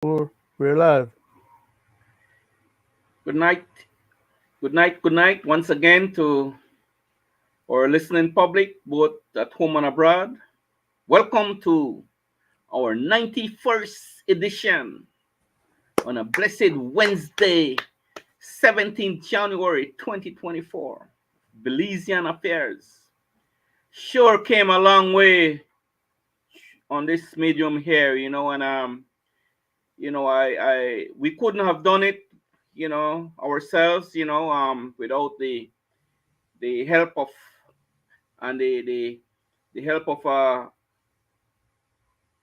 We're live. Good night. Good night. Good night once again to our listening public, both at home and abroad. Welcome to our 91st edition on a blessed Wednesday, 17th January 2024. Belizean Affairs. Sure came a long way on this medium here, I we couldn't have done it, ourselves, without the help of and the help of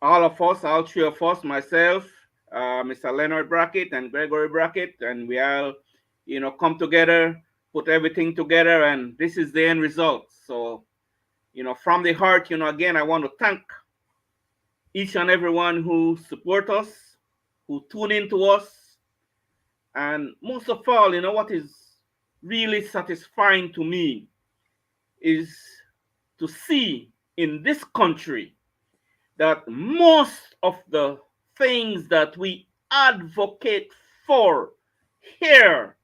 all of us, all three of us, myself, Mr. Leonard Brackett and Gregory Brackett, and we all, come together, put everything together, and this is the end result. So, from the heart, again, I want to thank each and everyone who support us, who tune into us, and most of all, what is really satisfying to me is to see in this country that most of the things that we advocate for here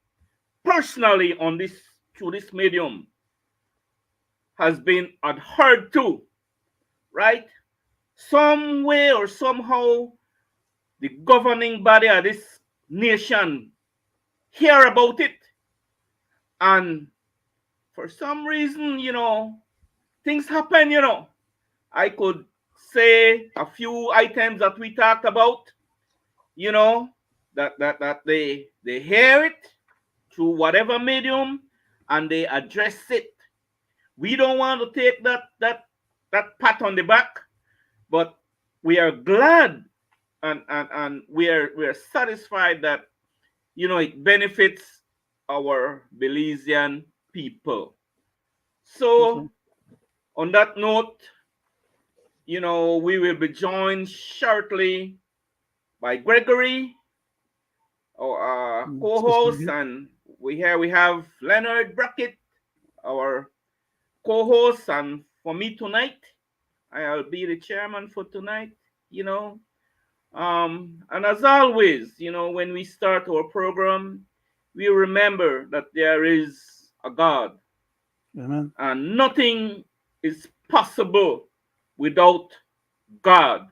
personally on this through this medium has been adhered to, right? Some way or somehow the governing body of this nation hear about it, and for some reason, things happen. I could say a few items that we talked about, you know, that they hear it through whatever medium and they address it. We don't want to take that pat on the back, but we are glad and we are satisfied that it benefits our Belizean people. Yes, sir. So on that note, we will be joined shortly by Gregory, our Sister co-host, Bridget. and we have Leonard Brackett, our co-host, and for me tonight, I'll be the chairman for tonight. You know, and as always, when we start our program, we remember that there is a God, Amen. and nothing is possible without God.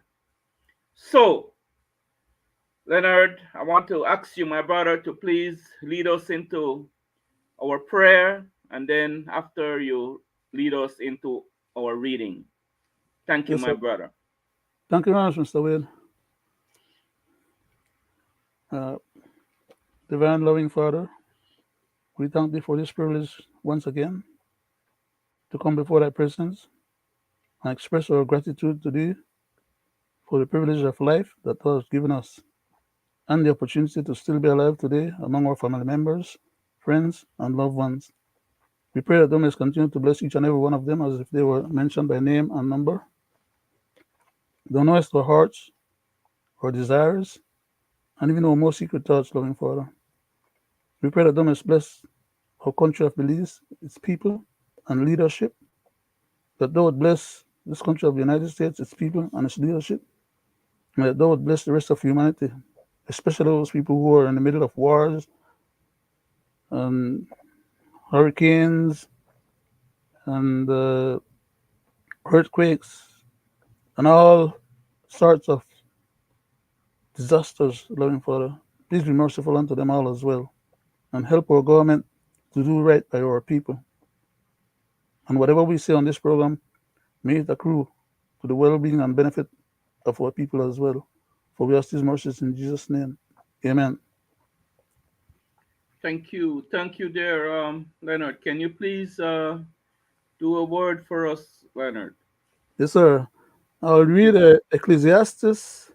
So, Leonard, I want to ask you, my brother, to please lead us into our prayer, and then after you lead us into our reading. Thank you, Yes, my sir. brother. Thank you very much, Mr. Wade. Uh, Divine loving Father, we thank thee for this privilege once again to come before thy presence and express our gratitude to thee for the privilege of life that thou hast given us and the opportunity to still be alive today among our family members, friends, and loved ones. We pray that thou mayest continue to bless each and every one of them as if they were mentioned by name and number. Thou knowest our hearts, our desires, and even our most secret thoughts, loving Father. We pray that thou mayest bless our country of Belize, its people and leadership, that thou would bless this country of the United States, its people and its leadership, and that thou would bless the rest of humanity, especially those people who are in the middle of wars and hurricanes and earthquakes and all sorts of disasters, loving Father. Please be merciful unto them all as well, and help our government to do right by our people. And whatever we say on this program, may it accrue to the well being and benefit of our people as well. For we ask these mercies in Jesus' name. Amen. Thank you, there, Leonard. Can you please do a word for us, Leonard? Yes, sir. I'll Thank read you. Ecclesiastes,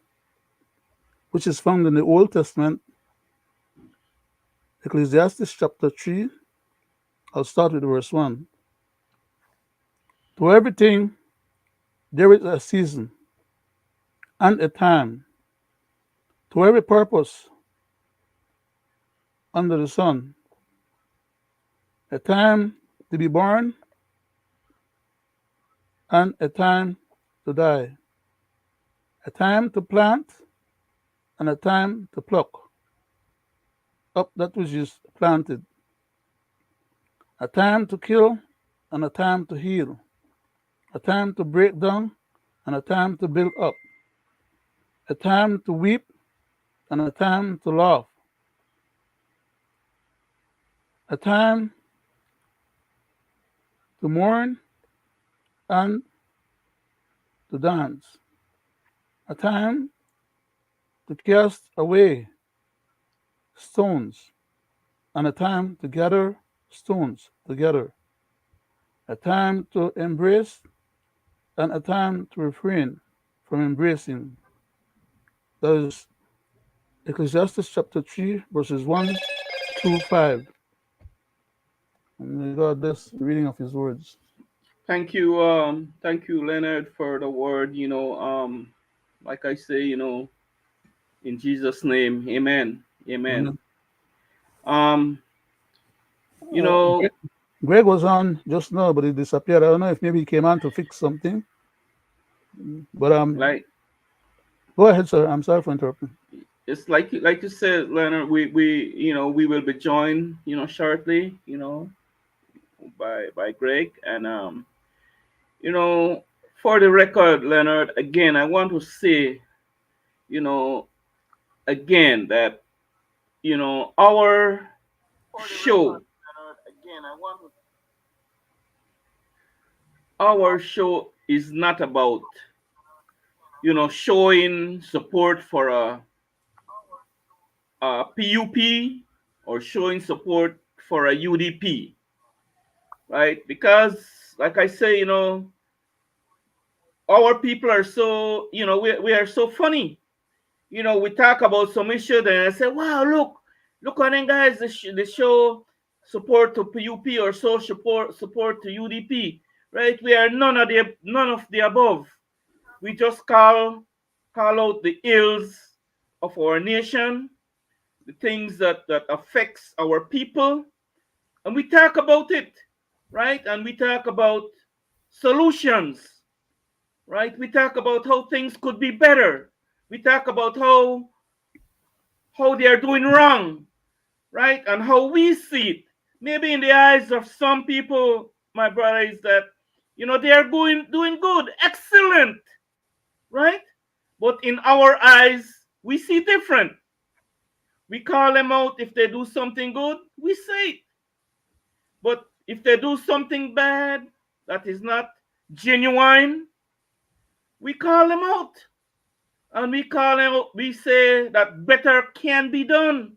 which is found in the Old Testament, Ecclesiastes chapter 3. I'll start with verse 1. To everything there is a season and a time, to every purpose under the sun, a time to be born and a time to die, a time to plant and a time to pluck up that which is planted, a time to kill and a time to heal, a time to break down and a time to build up, a time to weep and a time to laugh, a time to mourn and to dance, a time to cast away stones and a time to gather stones together, a time to embrace and a time to refrain from embracing. That is Ecclesiastes chapter 3, verses 1 through 5. And may God bless the reading of his words. Thank you, Leonard, for the word. Like I say, in Jesus' name, Amen, Amen. Amen. Um, you Uh, know, Greg was on just now, but he disappeared. I don't know if maybe he came on to fix something. But like go ahead, sir. I'm sorry for interrupting. it's like you said, Leonard. We will be joined, shortly, by Greg, and you know, for the record, Leonard. Again, I want to say, you know, again that our For the show record, Leonard, again, I want to our show is not about showing support for a PUP or showing support for a UDP, right? Because like I say, our people are so we are so funny. We talk about some issue, then I say, wow, look on them guys, they show support to PUP or show support to UDP, right? We are none of the above. We just call out the ills of our nation, the things that affects our people, and we talk about it, right? And we talk about solutions, right? We talk about how things could be better. We talk about how they are doing wrong, right? And how we see it. Maybe in the eyes of some people, my brother, is that they are doing good, excellent, right? But in our eyes, we see different. We call them out if they do something good, we say it. But if they do something bad that is not genuine, we call them out. And we call them out, we say that better can be done,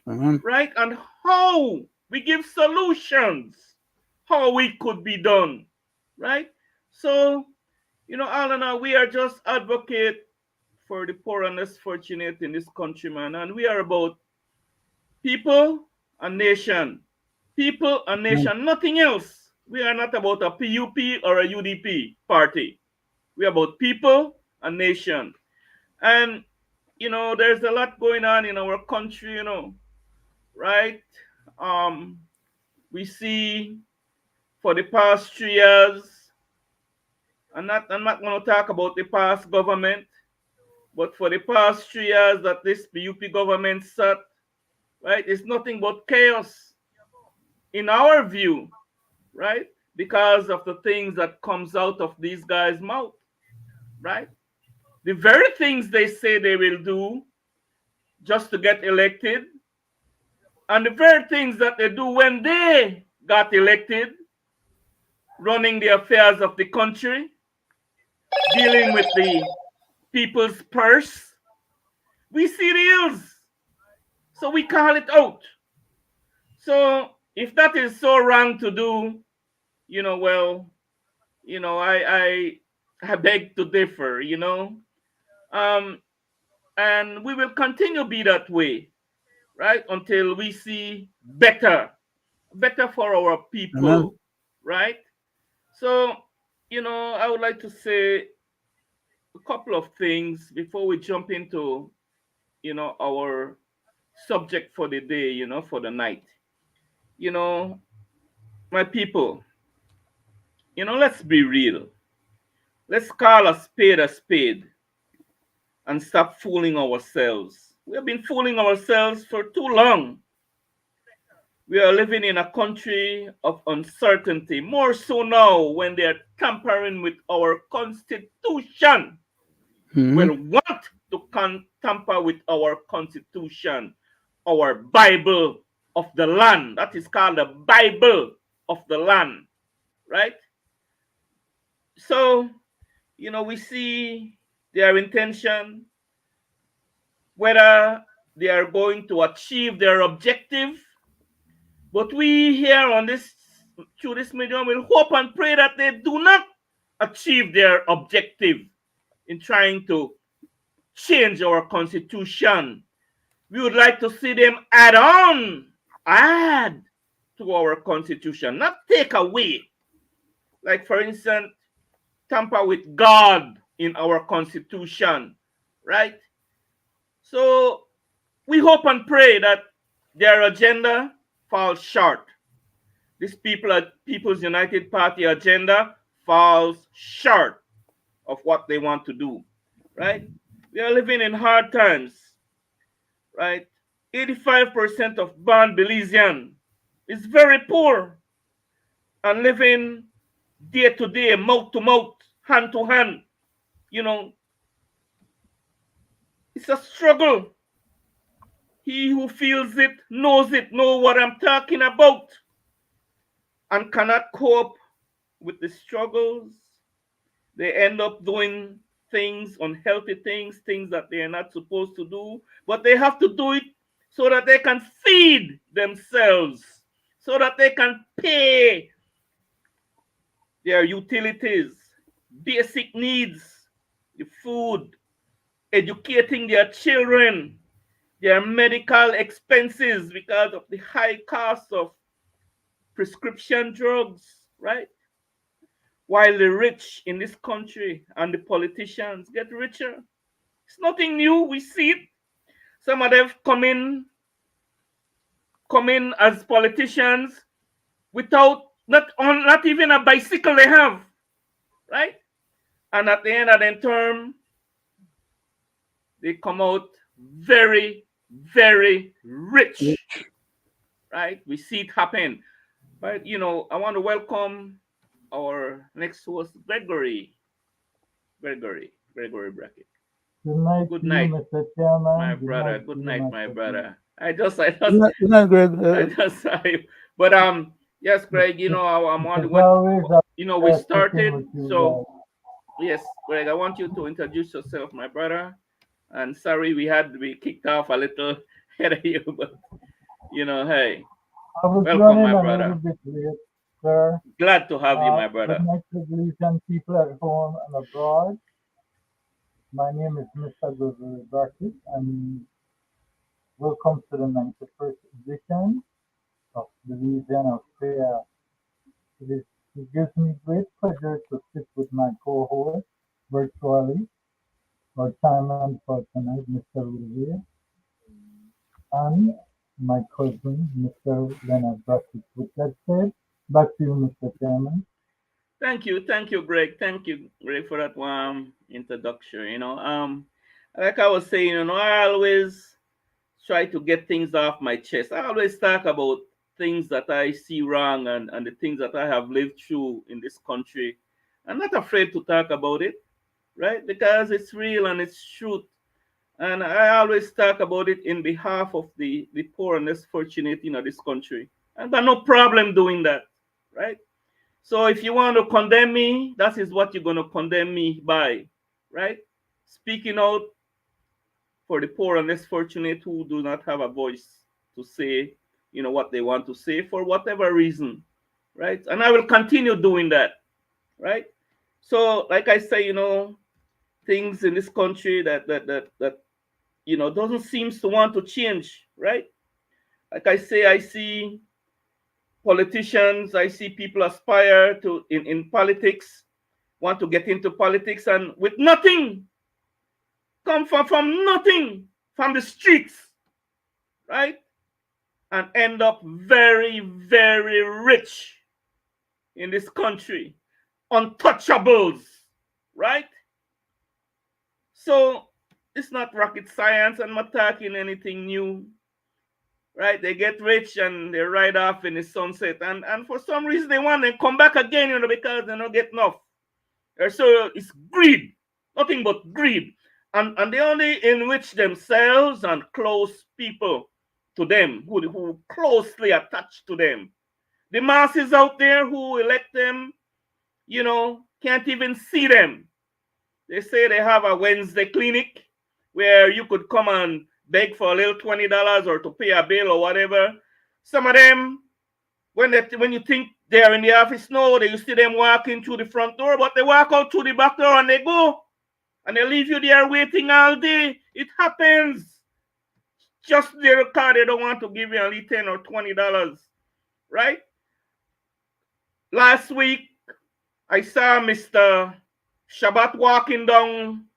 Amen. right? And how we give solutions, how it could be done, right? So, all in all, we are just advocate for the poor and less fortunate in this country, man. And we are about people and nation. People and Amen. nation, nothing else. We are not about a PUP or a UDP party. We are about people and nation. And, there's a lot going on in our country, right? Um, we see for the past 3 years, I'm not going to talk about the past government, but for the past 3 years that this PUP government sat, right, it's nothing but chaos in our view, right? Because of the things that comes out of these guys' mouth, right? The very things they say they will do just to get elected, and the very things that they do when they got elected, running the affairs of the country, dealing with the people's purse, we see the ills. So we call it out. So if that is so wrong to do, well, I beg to differ, Um, and we will continue to be that way, right? Until we see better for our Amen. people, right? So, I would like to say a couple of things before we jump into, our subject for the day, for the night. You know, my people, let's be real. Let's call a spade a spade. and stop fooling ourselves. We have been fooling ourselves for too long. We are living in a country of uncertainty, more so now when they are tampering with our constitution. Mm-hmm. Will want to tamper with our constitution, our Bible of the land. That is called the Bible of the land, right? So, we see their intention, whether they are going to achieve their objective. But we here on this, through this medium, will hope and pray that they do not achieve their objective in trying to change our constitution. We would like to see them add to our constitution, not take away. Like, for instance, tamper with God in our constitution, right? So we hope and pray that their agenda falls short. This People's United Party agenda falls short of what they want to do, right? We are living in hard times, right? 85% of born Belizean is very poor and living day to day, mouth to mouth, hand to hand. You know, it's a struggle. He who feels it, know what I'm talking about, and cannot cope with the struggles. They end up doing things, unhealthy things, things that they are not supposed to do, but they have to do it so that they can feed themselves, so that they can pay their utilities, basic needs, the food, educating their children, their medical expenses because of the high cost of prescription drugs, right? While the rich in this country and the politicians get richer. It's nothing new. We see it. Some of them come in as politicians without not even a bicycle they have, right? And at the end of their term, they come out very, very rich, right? We see it happen. But I want to welcome our next host, Gregory. Gregory Brackett. Good night Good to you, night, Mr. Chairman. my Good brother. night to Good you, night, my Mr. Chief. brother. I just I Good just night, Greg. I just saw you. But yes, Greg, I'm on the It's one. always a We pleasure speaking started. with you So guys. yes, Greg, I want you to introduce yourself, my brother. And sorry we kicked off a little ahead of you, but hey, I was welcome, running my a little brother. bit late, sir. Glad to have you, my Good brother. night to the Belizean people at home and abroad. My name is Mr. Gregory Brackett, and welcome to the 91st edition of the Belizean Affair. It gives me great pleasure to sit with my co-host virtually, our chairman for tonight, Mr. Roody, and my cousin, Mr. Leonard Brackett. With that said, back to you, Mr. Chairman. Thank you, Greg. Thank you, Greg, for that warm introduction. Like I was saying, I always try to get things off my chest. I always talk about things that I see wrong and the things that I have lived through in this country. I'm not afraid to talk about it, right? Because it's real and it's truth. And I always talk about it in behalf of the poor and less fortunate in this country. I've got no problem doing that, right? So if you want to condemn me, that is what you're going to condemn me by, right? Speaking out for the poor and less fortunate who do not have a voice to say, what they want to say for whatever reason, right? And I will continue doing that, right? So, like I say, things in this country that doesn't seem to want to change, right? Like I say, I see politicians, I see people aspire to in politics, want to get into politics, and with nothing, come from nothing, from the streets, right? And end up very, very rich in this country. Untouchables, right? So it's not rocket science. I'm not talking anything new, right? They get rich and they ride off in the sunset, and for some reason they want to come back again, because they don't get enough. So it's greed, nothing but greed, and they only enrich themselves and close people to them who closely attached to them. The masses out there who elect them, can't even see them. They say they have a Wednesday clinic where you could come and beg for a little $20 or to pay a bill or whatever. Some of them, when you think they're in the office, no, you see them walking through the front door, but they walk out through the back door and they go. And they leave you there waiting all day. It happens. Just their car, they don't want to give you only $10 or $20, right? Last week, I saw Mr. Shabbat walking down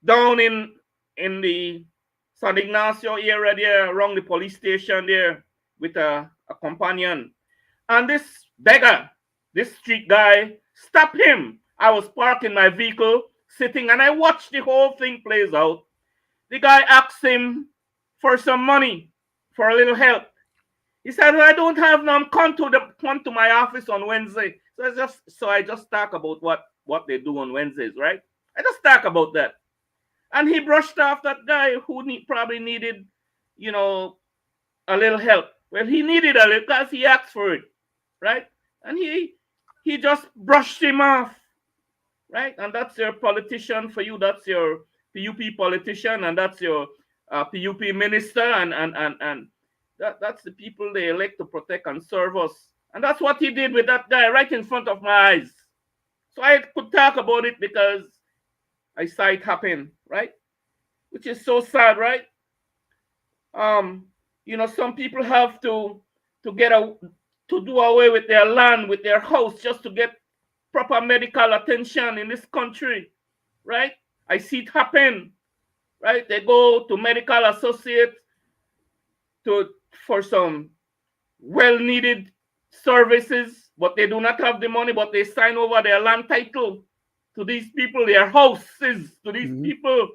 in the San Ignacio area there, around the police station there, with a companion. And this beggar, this street guy, stopped him. I was parking my vehicle, sitting, and I watched the whole thing plays out. The guy asked him for some money, for a little help. He said, well, I don't have none. Come to my office on Wednesday. So I just talk about what they do on Wednesdays, right? I just talk about that. And he brushed off that guy who probably needed, a little help. Well, he needed a little because he asked for it, right? And he just brushed him off, right? And that's your politician for you. That's your PUP politician, and that's your PUP minister, and that's the people they elect to protect and serve us. And that's what he did with that guy right in front of my eyes. So I could talk about it because I saw it happen, right? Which is so sad, right? Some people have to do away with their land, with their house, just to get proper medical attention in this country, right? I see it happen, right? They go to medical associate for some well-needed services, but they do not have the money, but they sign over their land title to these people, their houses to these people,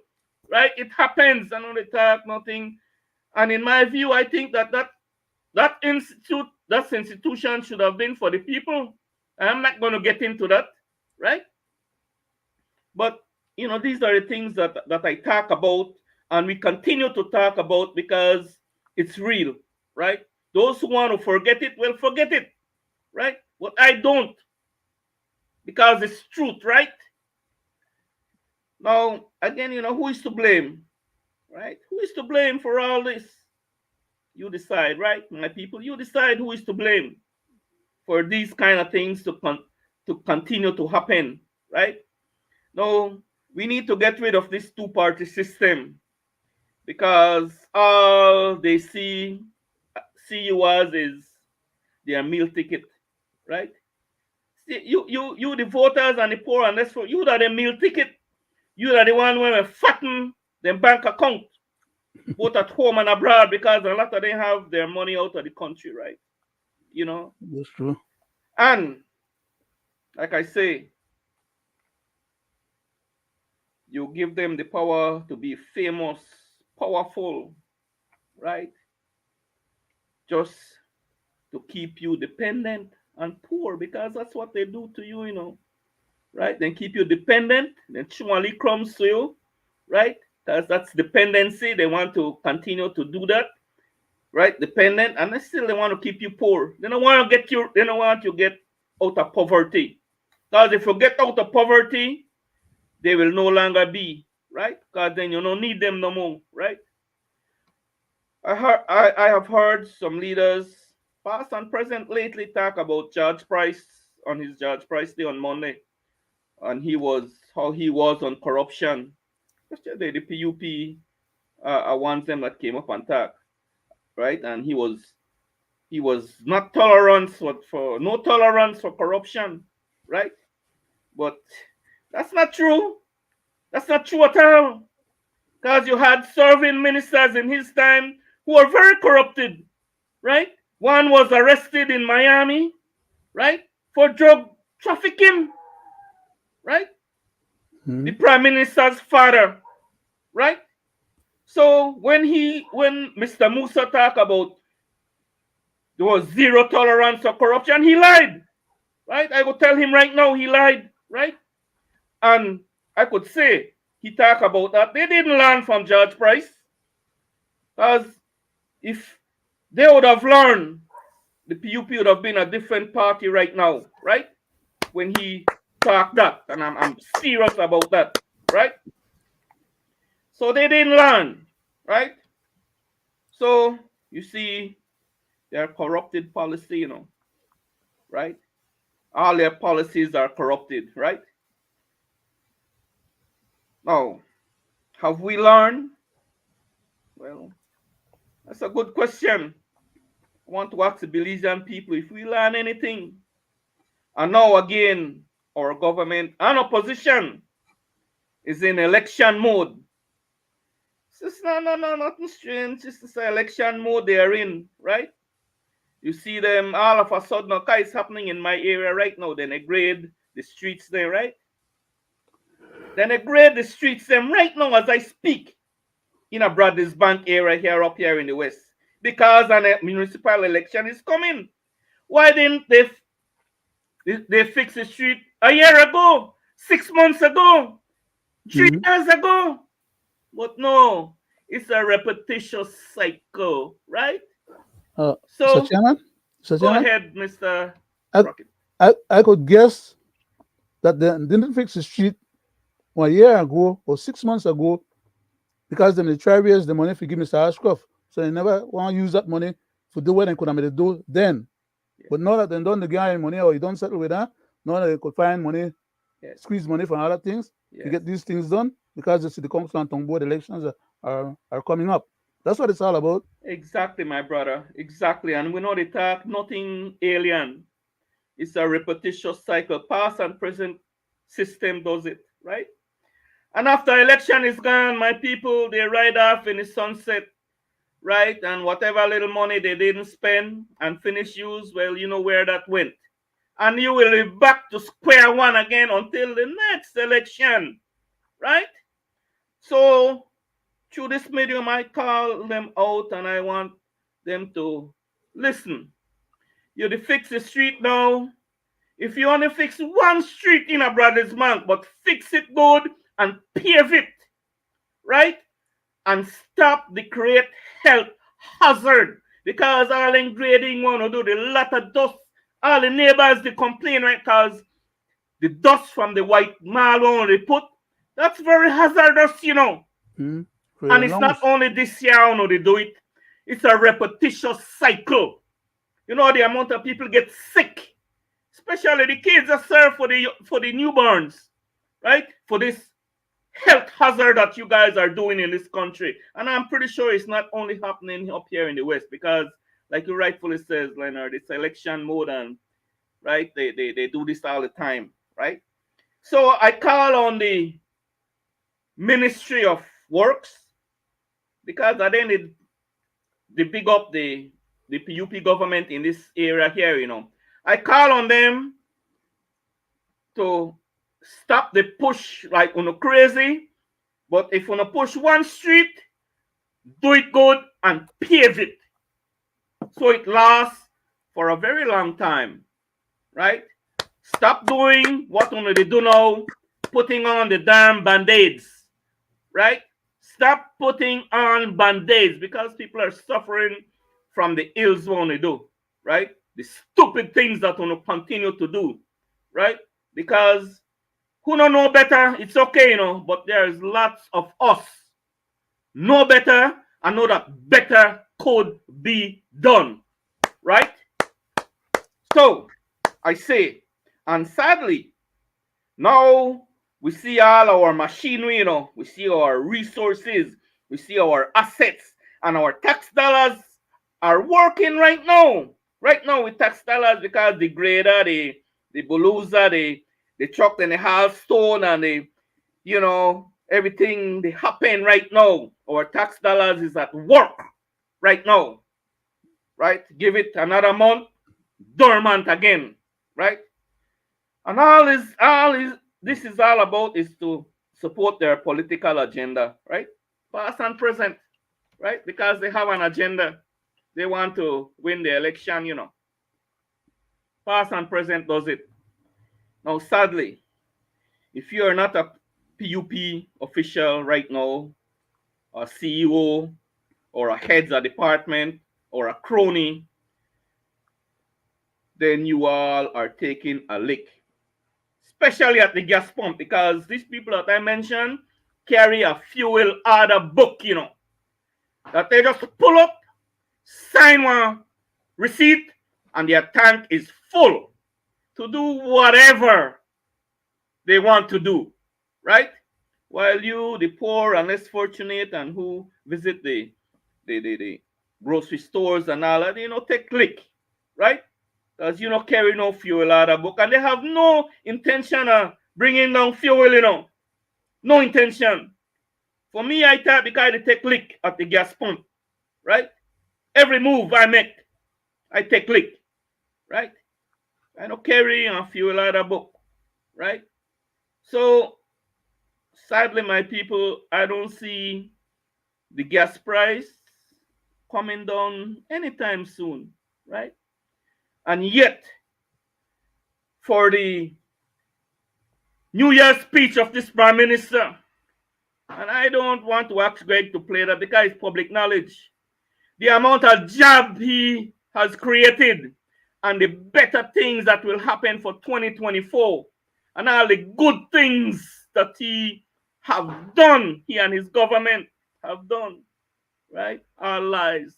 right? It happens. I know they talk nothing. And in my view, I think that institution should have been for the people. I'm not going to get into that, right? But, these are the things that I talk about, and we continue to talk about because it's real, right? Those who want to forget it will forget it, right? But I don't, because it's truth, right? Now, again, who is to blame, right? Who is to blame for all this? You decide, right? My people, you decide who is to blame for these kind of things to continue to happen, right? Now, we need to get rid of this two-party system, because all they see you as is their meal ticket, right? See, you the voters and the poor, and that's for you that the meal ticket. You are the one who fatten their bank account, both at home and abroad, because a lot of them have their money out of the country, right? That's true. And like I say, you give them the power to be famous, powerful, right? Just to keep you dependent and poor, because that's what they do to you, right? Then keep you dependent, then chumali crumbs to you, right? Because that's dependency. They want to continue to do that, right? Dependent, and still they want to keep you poor. They don't want you get out of poverty. Because if you get out of poverty, they will no longer be, right? Because then you don't need them no more, right? I have heard some leaders, past and present, lately talk about Judge Price on his Judge Price Day on Monday, and how he was on corruption. Yesterday, the PUP wants them that came up and talk, right? And he was not tolerance for no tolerance for corruption, right? But that's not true. That's not true at all. Because you had serving ministers in his time who are very corrupted, right? One was arrested in Miami, right, for drug trafficking, right? The prime minister's father, right? So when Mr. Musa talked about there was zero tolerance of corruption, he lied, right? I could tell him right now he lied, right? And I could say he talked about that. They didn't learn from George Price, because if they would have learned, the PUP would have been a different party right now, right? When he talked that, and I'm serious about that, right? So they didn't learn, right? So you see, their corrupted policy, right? All their policies are corrupted, right? Now, have we learned? Well, that's a good question. I want to ask the Belizean people if we learn anything. And now again, our government and opposition is in election mode. It's nothing strange. It's just election mode they are in, right? You see them all of a sudden. Okay, it's happening in my area right now. Then they grade the streets there, right? Then they grade the streets them right now as I speak in a Brothers Bank area here up here in the west, because a municipal election is coming. Why didn't they fix the street a year ago, 6 months ago, 3 years ago? But no, it's a repetitious cycle, right? Mr. So Chairman, Mr. go Chairman, ahead, Mr. I, Brackett. I could guess that they didn't fix the street 1 year ago or 6 months ago, because then they try to raise the money for give Mr. Ashcroft. So they never want to use that money to do what they could have made it do then. Yeah. But now that they don't get money, or you don't settle with that, now that they could find money, Yes. squeeze money from other things to Yes. get these things done, because the city council and town board elections are coming up. That's what it's all about. Exactly, my brother. Exactly. And we know they talk nothing alien. It's a repetitious cycle. Past and present system does it, right? And after election is gone, my people, they ride off in the sunset, right? And whatever little money they didn't spend and finish use, well, you know where that went. And you will be back to square one again until the next election, right? So through this medium, I call them out and I want them to listen. You to fix the street now. If you want to fix one street in a Brothers Bank, but fix it good and pave it, right? And stop the create health hazard, because all in grading want to do the lot of dust. All the neighbors they complain, right? Because the dust from the white mall on they put, that's very hazardous, Mm. And it's not only this year they do it, it's a repetitious cycle. You know the amount of people get sick, especially the kids that serve for the newborns, right? For this health hazard that you guys are doing in this country. And I'm pretty sure it's not only happening up here in the West, because like you rightfully says, Leonard, it's election mode, and right, they do this all the time, right? So I call on the Ministry of Works, because at the end they big up the PUP government in this area here, I call on them to stop the push like on a crazy. But if you push one street, do it good and pave it so it lasts for a very long time, right? Stop doing what only they do now, putting on the damn band-aids, right? Stop putting on band-aids, because people are suffering from the ills when they do, right? The stupid things that want to continue to do, right? Because who don't know better, it's okay, but there's lots of us know better and know that better could be done, right? So I say, and sadly, now we see all our machinery, we see our resources, we see our assets, and our tax dollars are working right now. Right now with tax dollars, because the grader, the bulldozer, the truck and the half stone, and everything they happen right now. Our tax dollars is at work right now, right? Give it another month, dormant again, right? And this is all about is to support their political agenda, right? past and present, right? Because they have an agenda. They want to win the election, you know. Past and present does it. Now, sadly, if you are not a PUP official right now, a CEO, or a head of department, or a crony, then you all are taking a lick, especially at the gas pump, because these people that I mentioned carry a fuel order book, you know, that they just pull up, sign one receipt, and their tank is full to do whatever they want to do, right? While you, the poor and less fortunate, and who visit the grocery stores and all that, you know, take lick, right? Because you know carry no fuel out of book, and they have no intention of bringing down fuel, you know, no intention. For me, I thought because they take lick at the gas pump, right? Every move I make, I take lick, right? I don't carry a fuel out of book, right? So sadly, my people, I don't see the gas price coming down anytime soon, right? And yet, for the New Year's speech of this Prime Minister, and I don't want to ask Greg to play that because it's public knowledge, the amount of job he has created and the better things that will happen for 2024 and all the good things that he have done, he and his government have done, right? Our lives,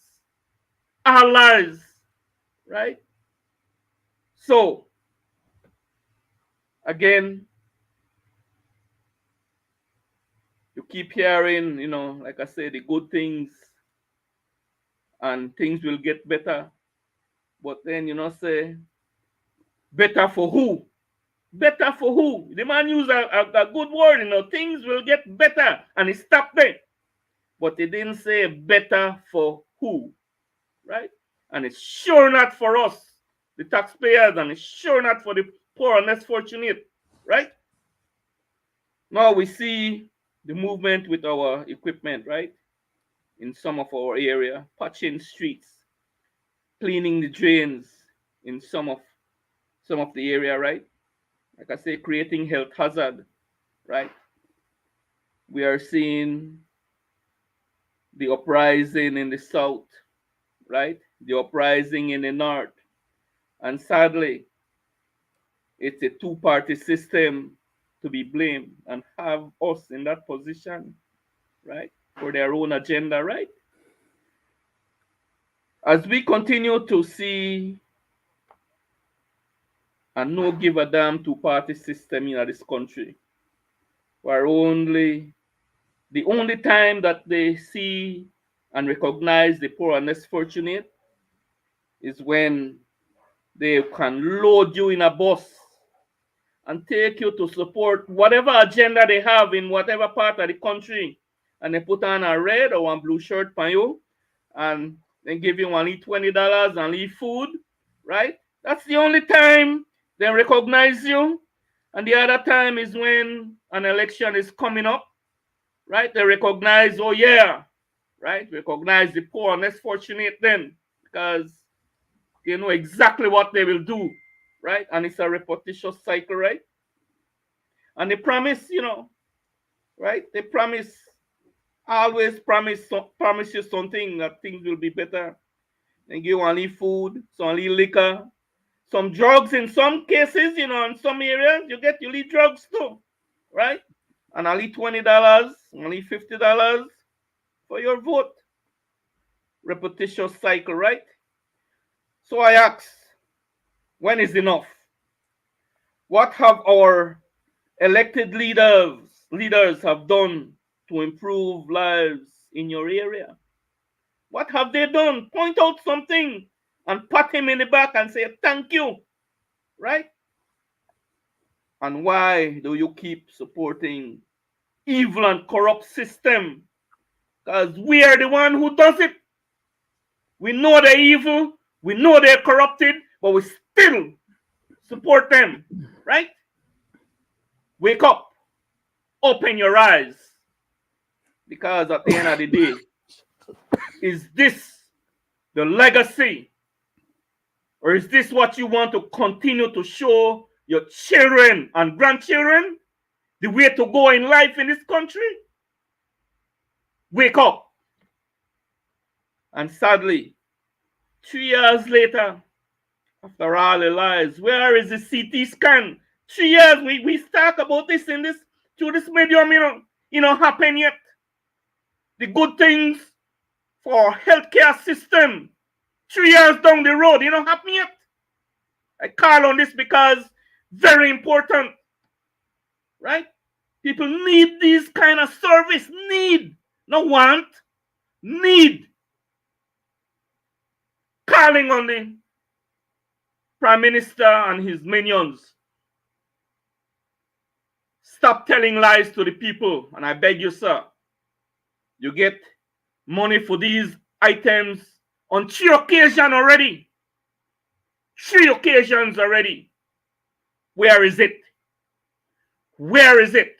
right? So, again, you keep hearing, you know, like I said, the good things and things will get better. But then, you know, say, better for who? Better for who? The man used a good word, you know, things will get better. And he stopped there. But he didn't say better for who, right? And it's sure not for us, the taxpayers, and it's sure not for the poor and less fortunate, right? Now we see the movement with our equipment, right? In some of our area, patching streets, cleaning the drains in some of the area, right? Like I say, creating health hazard, right? We are seeing the uprising in the south, right? The uprising in the north. And sadly, it's a two-party system to be blamed and have us in that position, right? For their own agenda, right? As we continue to see a no give a damn two-party system in this country, where the only time that they see and recognize the poor and less fortunate is when they can load you in a bus and take you to support whatever agenda they have in whatever part of the country, and they put on a red or one blue shirt for you, and then give you only $20 and leave food, right? That's the only time they recognize you. And the other time is when an election is coming up, right? They recognize, oh yeah, right? Recognize the poor and less fortunate then, because they know exactly what they will do, right? And it's a repetitious cycle, right? And they promise, you know, right? They always promise you something, that things will be better. They give you only food, some only liquor, some drugs in some cases, you know, in some areas, you need drugs too, right? And only $20, only $50 for your vote. Repetitious cycle, right? So I ask, when is enough? What have our elected leaders have done to improve lives in your area? What have they done? Point out something and pat him in the back and say thank you, right? And why do you keep supporting evil and corrupt system? Because we are the one who does it. We know they're evil, we know they're corrupted, but we still support them, right? Wake up, open your eyes. Because at the end of the day, is this the legacy? Or is this what you want to continue to show your children and grandchildren? The way to go in life in this country? Wake up. And sadly, 3 years later, after all the lies, where is the CT scan? 3 years, we talk about this in this through this medium, happen yet. The good things for healthcare system, 3 years down the road, happen yet. I call on this because very important, right? People need this kind of service, need, not want, need. Calling on the Prime Minister and his minions. Stop telling lies to the people, and I beg you, sir. You get money for these items on 3 occasions already. 3 occasions already. Where is it? Where is it?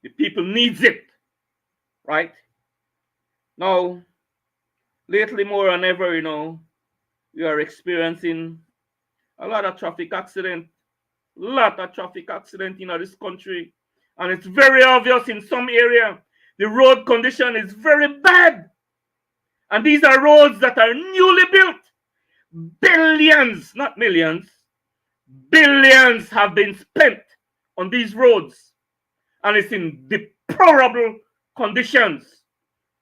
The people needs it, right? Now, lately more than ever, we are experiencing a lot of traffic accident, in this country. And it's very obvious in some area, the road condition is very bad. And these are roads that are newly built. Billions, not millions, billions have been spent on these roads. And it's in deplorable conditions.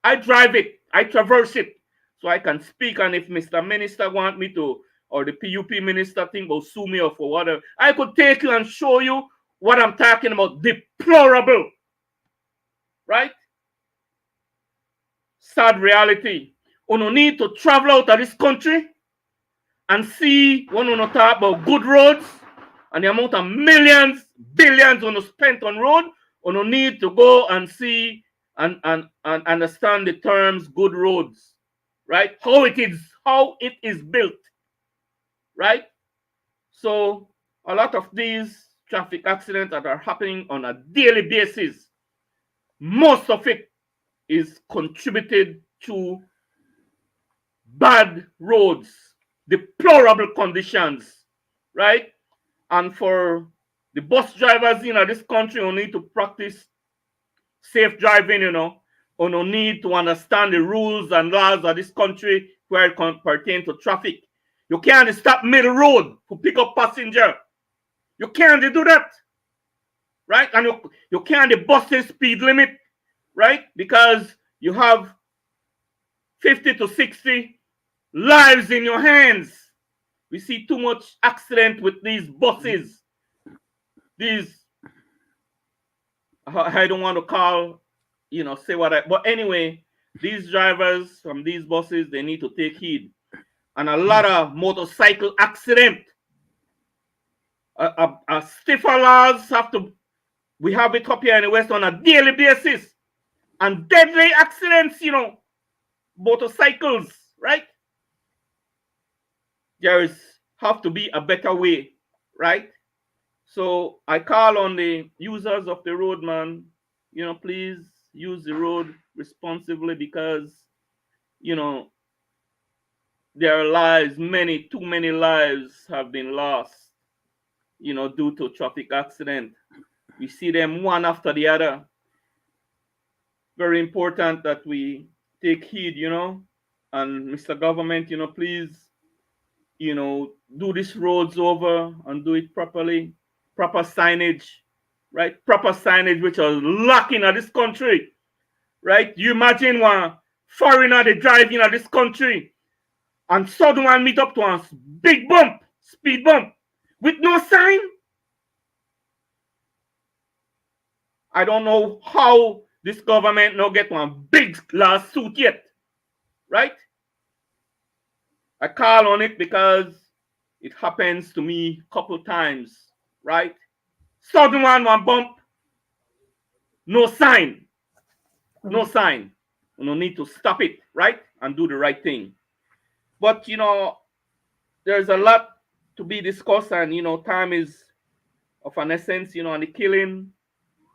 I drive it, I traverse it, so I can speak. And if Mr. Minister want me to, or the PUP minister think will sue me or for whatever, I could take you and show you what I'm talking about. Deplorable. Right? Sad reality. You don't need to travel out of this country and see when you talk about good roads and the amount of millions, billions on spent on road. You don't need to go and see and understand the terms good roads. Right? How it is built. Right? So a lot of these traffic accidents that are happening on a daily basis, most of it is contributed to bad roads, deplorable conditions, right? And for the bus drivers in this country, who need to practice safe driving, who need to understand the rules and laws of this country where it pertain to traffic. You can't stop middle road to pick up passenger. You can't do that, right? And you can't bust the speed limit, right? Because you have 50 to 60 lives in your hands. We see too much accident with these buses. I don't want to call, say but anyway, these drivers from these buses, they need to take heed. And a lot of motorcycle accident. Stiffer laws we have it up here in the West on a daily basis. And deadly accidents, motorcycles, right? There have to be a better way, right? So I call on the users of the road, man, please use the road responsibly because, there are lives, too many lives have been lost, due to traffic accident. We see them one after the other. Very important that we take heed, and Mr. Government, please, do these roads over and do it properly. Proper signage, right? Proper signage which are lacking in this country, right? You imagine one foreigner they drive in this country and suddenly one meet up to a big bump, speed bump, with no sign. I don't know how this government no get one big lawsuit yet, right? I call on it because it happens to me a couple times, right? Sudden one bump, no sign, no sign. You don't need to stop it, right? And do the right thing. But, there's a lot to be discussed and, time is of an essence, and the killing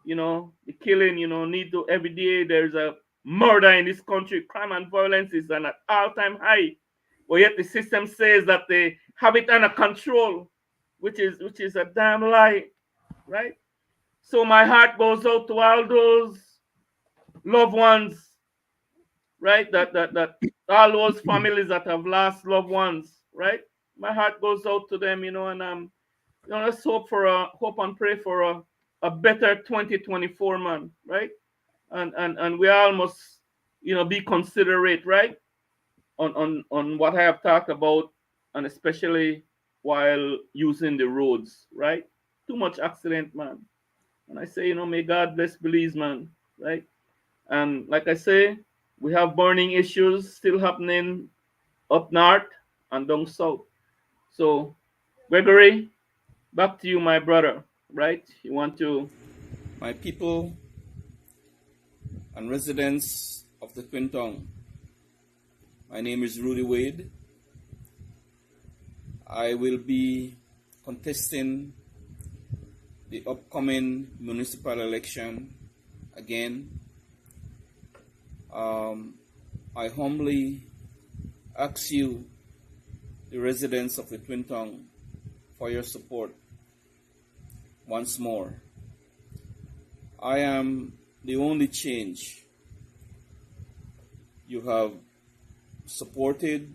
the killing, need to every day there's a murder in this country. Crime and violence is at an all-time high. But yet the system says that they have it under control, which is a damn lie, right? So my heart goes out to all those loved ones, right? That all those families that have lost loved ones, right? My heart goes out to them, and let's hope and pray for a better 2024, man, right? And we all must, be considerate, right? On what I have talked about, and especially while using the roads, right? Too much accident, man. And I say, may God bless Belize, man, right? And like I say, we have burning issues still happening up north and down south. So, Gregory, back to you, my brother, right? You want to... My people and residents of the Twin Tongue, my name is Roody Wade. I will be contesting the upcoming municipal election again. I humbly ask you, the residents of the Twin Tongue, for your support once more. I am the only change. You have supported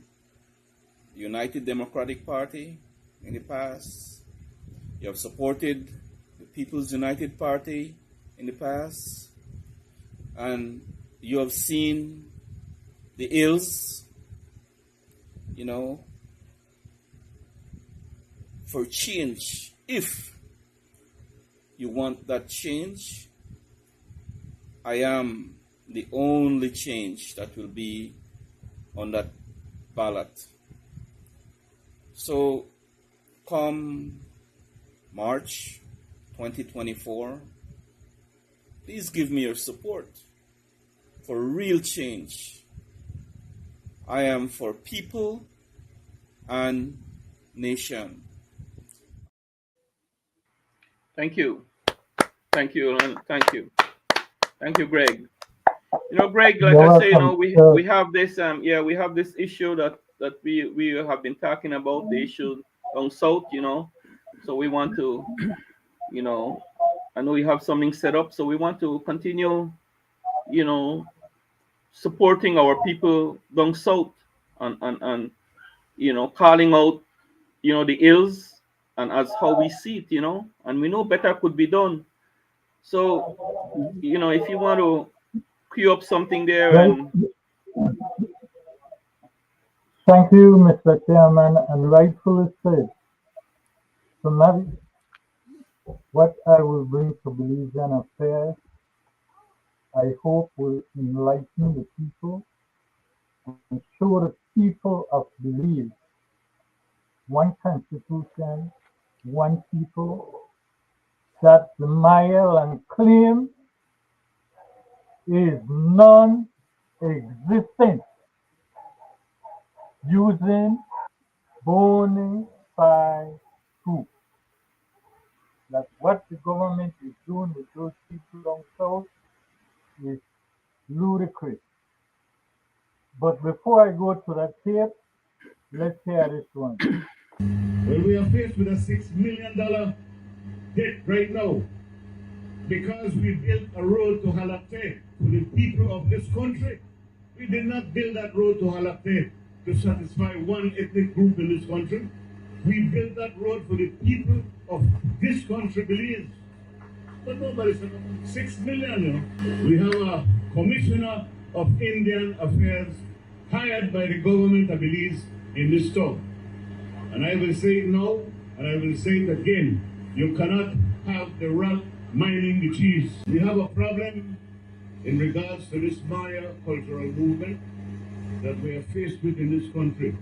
the United Democratic Party in the past. You have supported the People's United Party in the past. And you have seen the ills, for change. If you want that change, I am the only change that will be on that ballot. So come March 2024, please give me your support for real change. I am for people and nation. Thank you. Thank you, Leonard. Thank you. Thank you, Greg. Greg, like I say, we have this we have this issue that we have been talking about, the issue down south, So we want to, I know you have something set up, so we want to continue, supporting our people down south and calling out, the ills and as how we see it, and we know better could be done. So, if you want to queue up something there. And thank you, Mr. Chairman, and rightfully said. Tonight, what I will bring to Belizean affairs, I hope will enlighten the people and show the people of Belize one constitution, one people, that the mile and claim is non-existent, using bona fide proof that what the government is doing with those people down south is ludicrous. But before I go to that tape, let's hear this one. Well, we are faced with a $6 million debt right now because we built a road to Halate for the people of this country. We did not build that road to Halate to satisfy one ethnic group in this country. We built that road for the people of this country, Belize. But nobody said $6 million. We have a commissioner of Indian affairs hired by the government of Belize in this town. And I will say it now, and I will say it again. You cannot have the rat mining the cheese. We have a problem in regards to this Maya cultural movement that we are faced with in this country.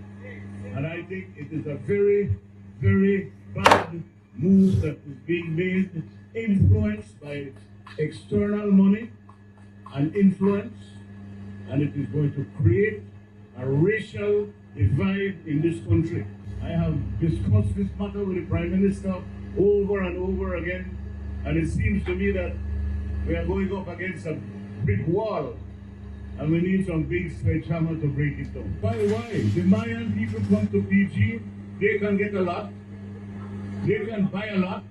And I think it is a very, very bad move that is being made, influenced by external money and influence, and it is going to create a racial divide in this country. I have discussed this matter with the Prime Minister over and over again, and it seems to me that We are going up against a brick wall, and we need some big sledgehammer to break it down. Why? The Mayan people come to PG, they can get a lot, they can buy a lot.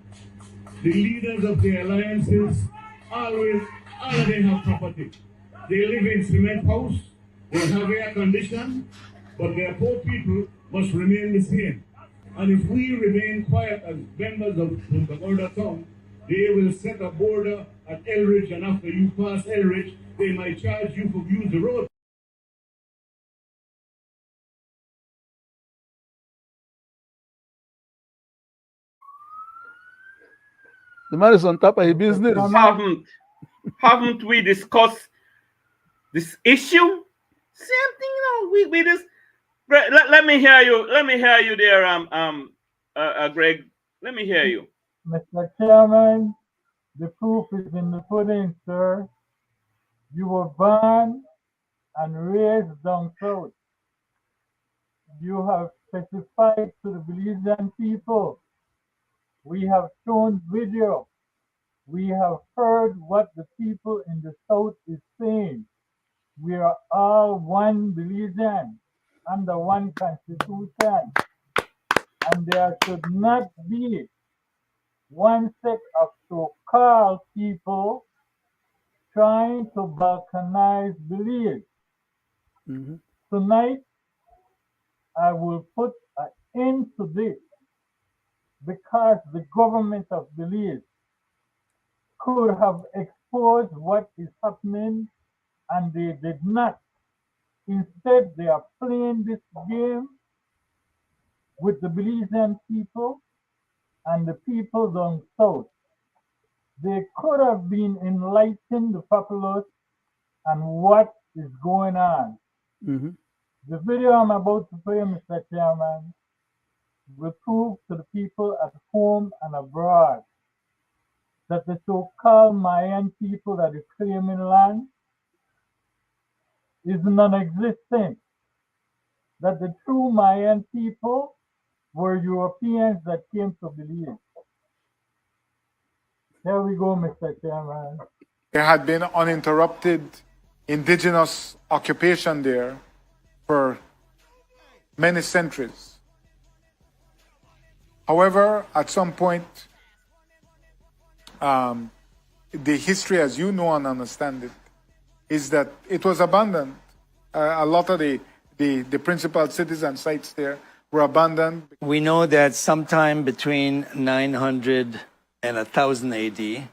The leaders of the alliances all of them have property. They live in cement house, they have air condition, but their poor people must remain the same. And if we remain quiet as members of the border town, they will set a border at Elridge, and after you pass Elridge, they might charge you for use the road. The man is on top of his business. Haven't we discussed this issue? Same thing, we just let me hear you. Let me hear you there, Greg. Let me hear you. Mr. Chairman, the proof is in the pudding, sir. You were born and raised down south. You have specified to the Belizean people. We have shown video. We have heard what the people in the south is saying. We are all one Belizean under one constitution. And there should not be one set of so-called people trying to balkanize Belize. Tonight, I will put an end to this because the government of Belize could have exposed what is happening, and they did not. Instead, they are playing this game with the Belizean people and the people down south. They could have been enlightening the populace on what is going on. The video I'm about to play, Mr. Chairman, will prove to the people at home and abroad that the so-called Mayan people that is claiming land is non-existent. That the true Mayan people were Europeans that came to Belize. Here we go, Mr. Chairman. There had been uninterrupted indigenous occupation there for many centuries. However, at some point, the history as you know and understand it, is that it was abandoned. A lot of the principal cities and sites there were abandoned. We know that sometime between 900 and 1000 AD,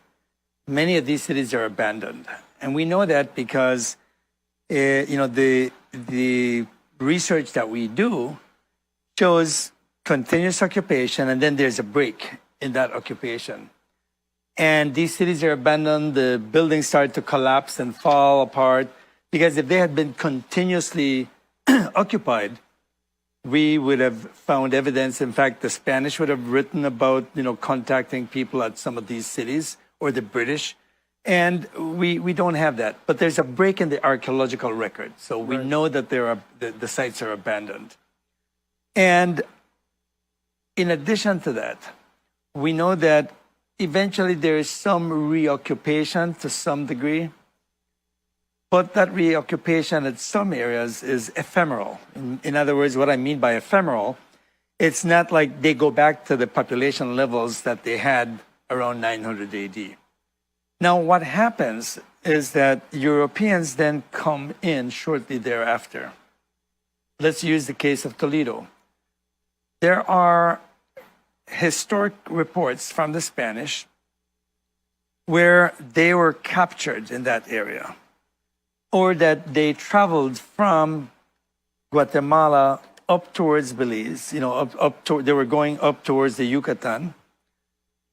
many of these cities are abandoned. And we know that because the research that we do shows continuous occupation, and then there's a break in that occupation. And these cities are abandoned, the buildings start to collapse and fall apart, because if they had been continuously occupied, we would have found evidence. In fact, the Spanish would have written about, contacting people at some of these cities, or the British. And we don't have that. But there's a break in the archaeological record. So we know that the sites are abandoned. And in addition to that, we know that eventually there is some reoccupation to some degree. But that reoccupation at some areas is ephemeral. In other words, what I mean by ephemeral, it's not like they go back to the population levels that they had around 900 AD. Now, what happens is that Europeans then come in shortly thereafter. Let's use the case of Toledo. There are historic reports from the Spanish where they were captured in that area, or that they traveled from Guatemala up towards Belize, they were going up towards the Yucatan,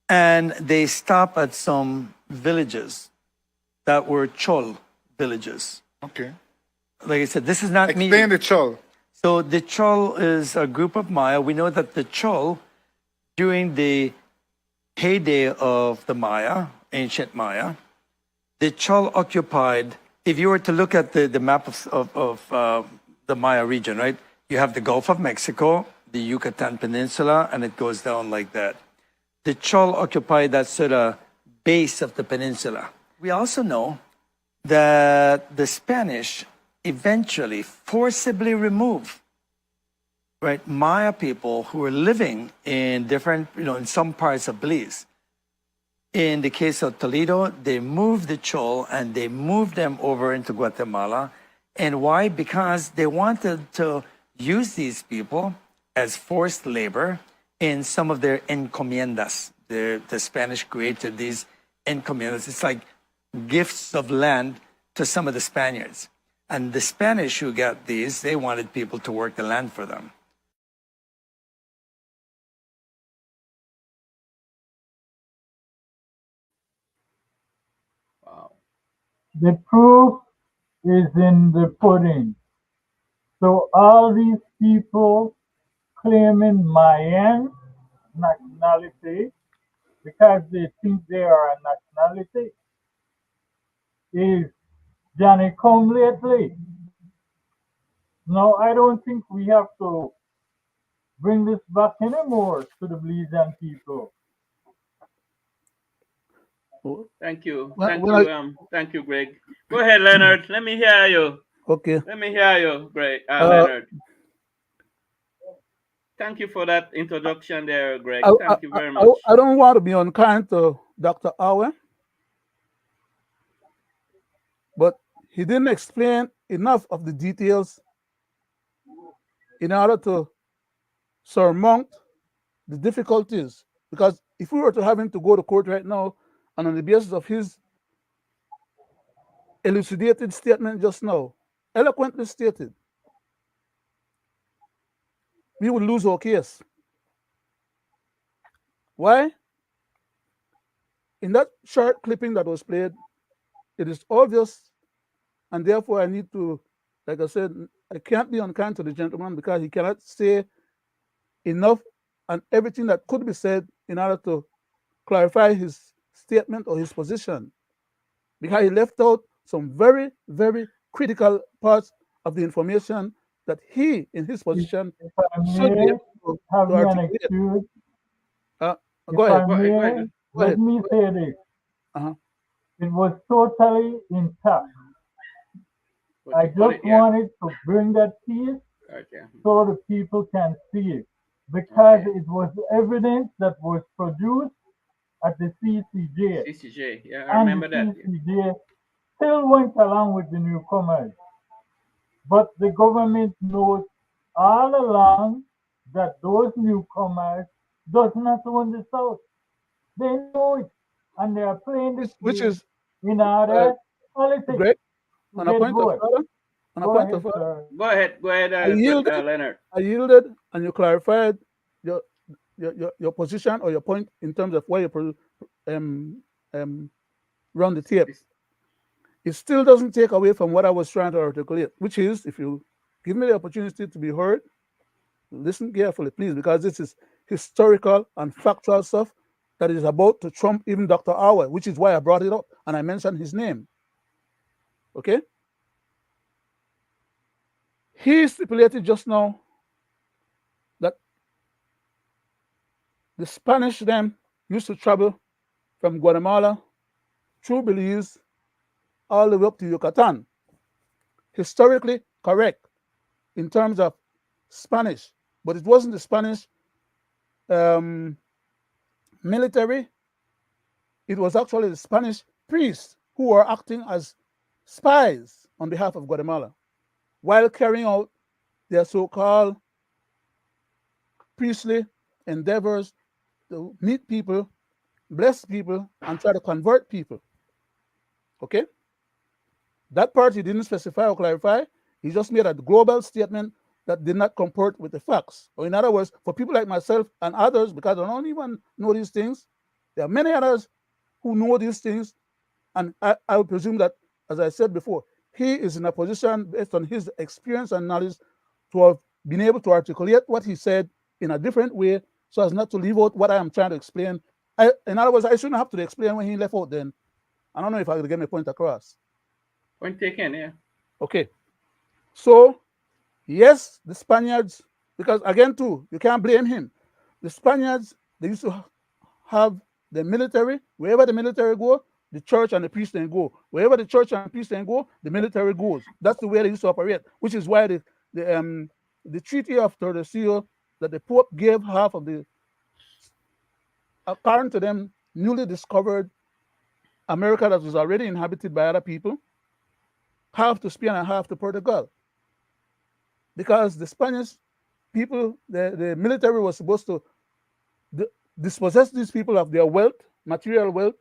and they stopped at some villages that were Chol villages. Okay. Like I said, this is not me. Explain the Chol. So the Chol is a group of Maya. We know that the Chol, during the heyday of the Maya, ancient Maya, the Chol occupied, if you were to look at the map of the Maya region, right? You have the Gulf of Mexico, the Yucatan Peninsula, and it goes down like that. The Chol occupied that sort of base of the peninsula. We also know that the Spanish eventually forcibly removed, right, Maya people who were living in different, in some parts of Belize. In the case of Toledo, they moved the Chol and they moved them over into Guatemala. And why? Because they wanted to use these people as forced labor in some of their encomiendas. The Spanish created these encomiendas. It's like gifts of land to some of the Spaniards. And the Spanish who got these, they wanted people to work the land for them. Wow. The proof is in the pudding. So all these people claiming Mayan nationality because they think they are a nationality is Johnny come lately. No, I don't think we have to bring this back anymore to the Belizean people. Thank you. Well, Thank well, you. Thank you, Greg. Go ahead, Leonard. Let me hear you. okay. Let me hear you, Greg. Leonard. Thank you for that introduction there, Greg. Thank you very much. I don't want to be unkind to Dr. Awe, but he didn't explain enough of the details in order to surmount the difficulties. Because if we were to have him to go to court right now, and on the basis of his elucidated statement just now, eloquently stated, we would lose our case. Why? In that short clipping that was played, it is obvious, and therefore I need to, like I said, I can't be unkind to the gentleman because he cannot say enough and everything that could be said in order to clarify his statement or his position, because he left out some very, very critical parts of the information that he, in his position, If I should be may able have to me an articulate. excuse, Go ahead. Go ahead. Let me say this. Uh-huh. It was totally intact. I just wanted to bring that piece so the people can see it, because it was evidence that was produced at the CCJ. CCJ, yeah, I remember that. CCJ still went along with the newcomers, but the government knows all along that those newcomers does not own the South. They know it, and they are playing this Which game is in order politics. Greg, on a Get point of vote. order. On a Go point ahead, of order. sir. Go ahead, Leonard. I yielded, and you clarified your position or your point in terms of why you run the tape. It still doesn't take away from what I was trying to articulate, which is, if you give me the opportunity to be heard, listen carefully, please, because this is historical and factual stuff that is about to trump even Dr. Awe, which is why I brought it up and I mentioned his name. Okay? He stipulated just now that the Spanish then used to travel from Guatemala through Belize all the way up to Yucatan. Historically correct in terms of Spanish, but it wasn't the Spanish military. It was actually the Spanish priests who were acting as spies on behalf of Guatemala while carrying out their so-called priestly endeavors to meet people, bless people, and try to convert people. Okay? That part he didn't specify or clarify. He just made a global statement that did not comport with the facts. Or in other words, for people like myself and others, because I don't even know these things, there are many others who know these things, and I would presume that, as I said before, he is in a position, based on his experience and knowledge, to have been able to articulate what he said in a different way so as not to leave out what I am trying to explain. In other words, I shouldn't have to explain when he left out then. I don't know if I could get my point across. Point taken, yeah. Okay. So, yes, the Spaniards, because again, too, you can't blame him. The Spaniards, they used to have the military, wherever the military go, the church and the priest then go. Wherever the church and priest then go, the military goes. That's the way they used to operate, which is why the Treaty of Tordesillas that the Pope gave half of the, according to them, newly discovered America that was already inhabited by other people, half to Spain and half to Portugal. Because the Spanish people, the military was supposed to dispossess these people of their wealth, material wealth,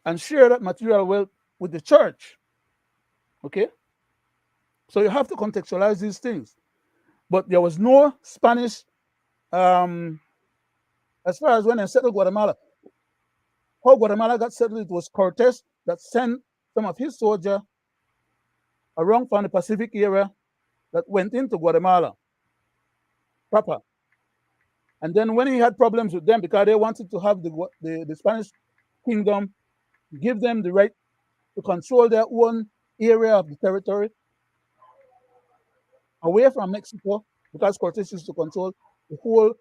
and share that material wealth with the church. Okay? So you have to contextualize these things. But there was no Spanish, as far as when they settled Guatemala. How Guatemala got settled, it was Cortes that sent some of his soldiers around from the Pacific area that went into Guatemala proper. And then when he had problems with them, because they wanted to have the Spanish kingdom give them the right to control their own area of the territory away from Mexico, because Cortes used to control the whole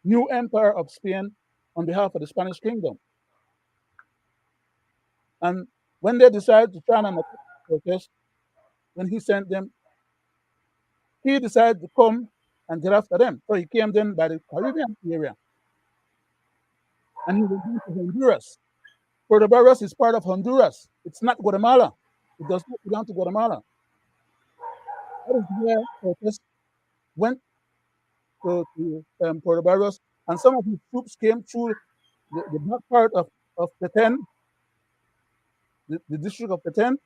new empire of Spain on behalf of the Spanish kingdom. And when they decided to try and attack Cortes, when he sent them, he decided to come and get after them. So he came then by the Caribbean area. And he went into Honduras. Puerto Barrios is part of Honduras. It's not Guatemala. It does not belong to Guatemala. That is where Cortes went to Puerto Barrios, and some of his troops came through the back part of Petén, the district of Petén,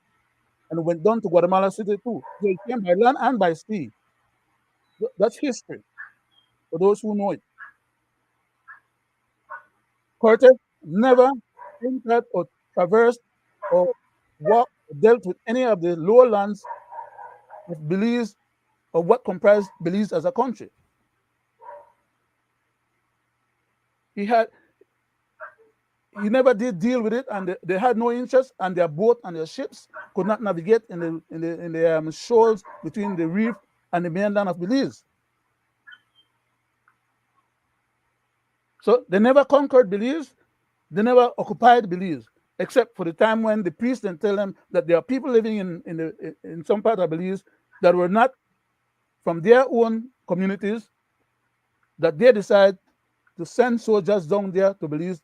and went down to Guatemala City too. So he came by land and by sea. That's history for those who know it. Cortes never entered or traversed or walked or dealt with any of the lowlands of Belize or what comprised Belize as a country. He never did deal with it, and they had no interest, and their boat and their ships could not navigate in the shoals between the reef and the mainland of Belize. So they never conquered Belize, they never occupied Belize, except for the time when the priests then tell them that there are people living in some part of Belize that were not from their own communities, that they decide to send soldiers down there to Belize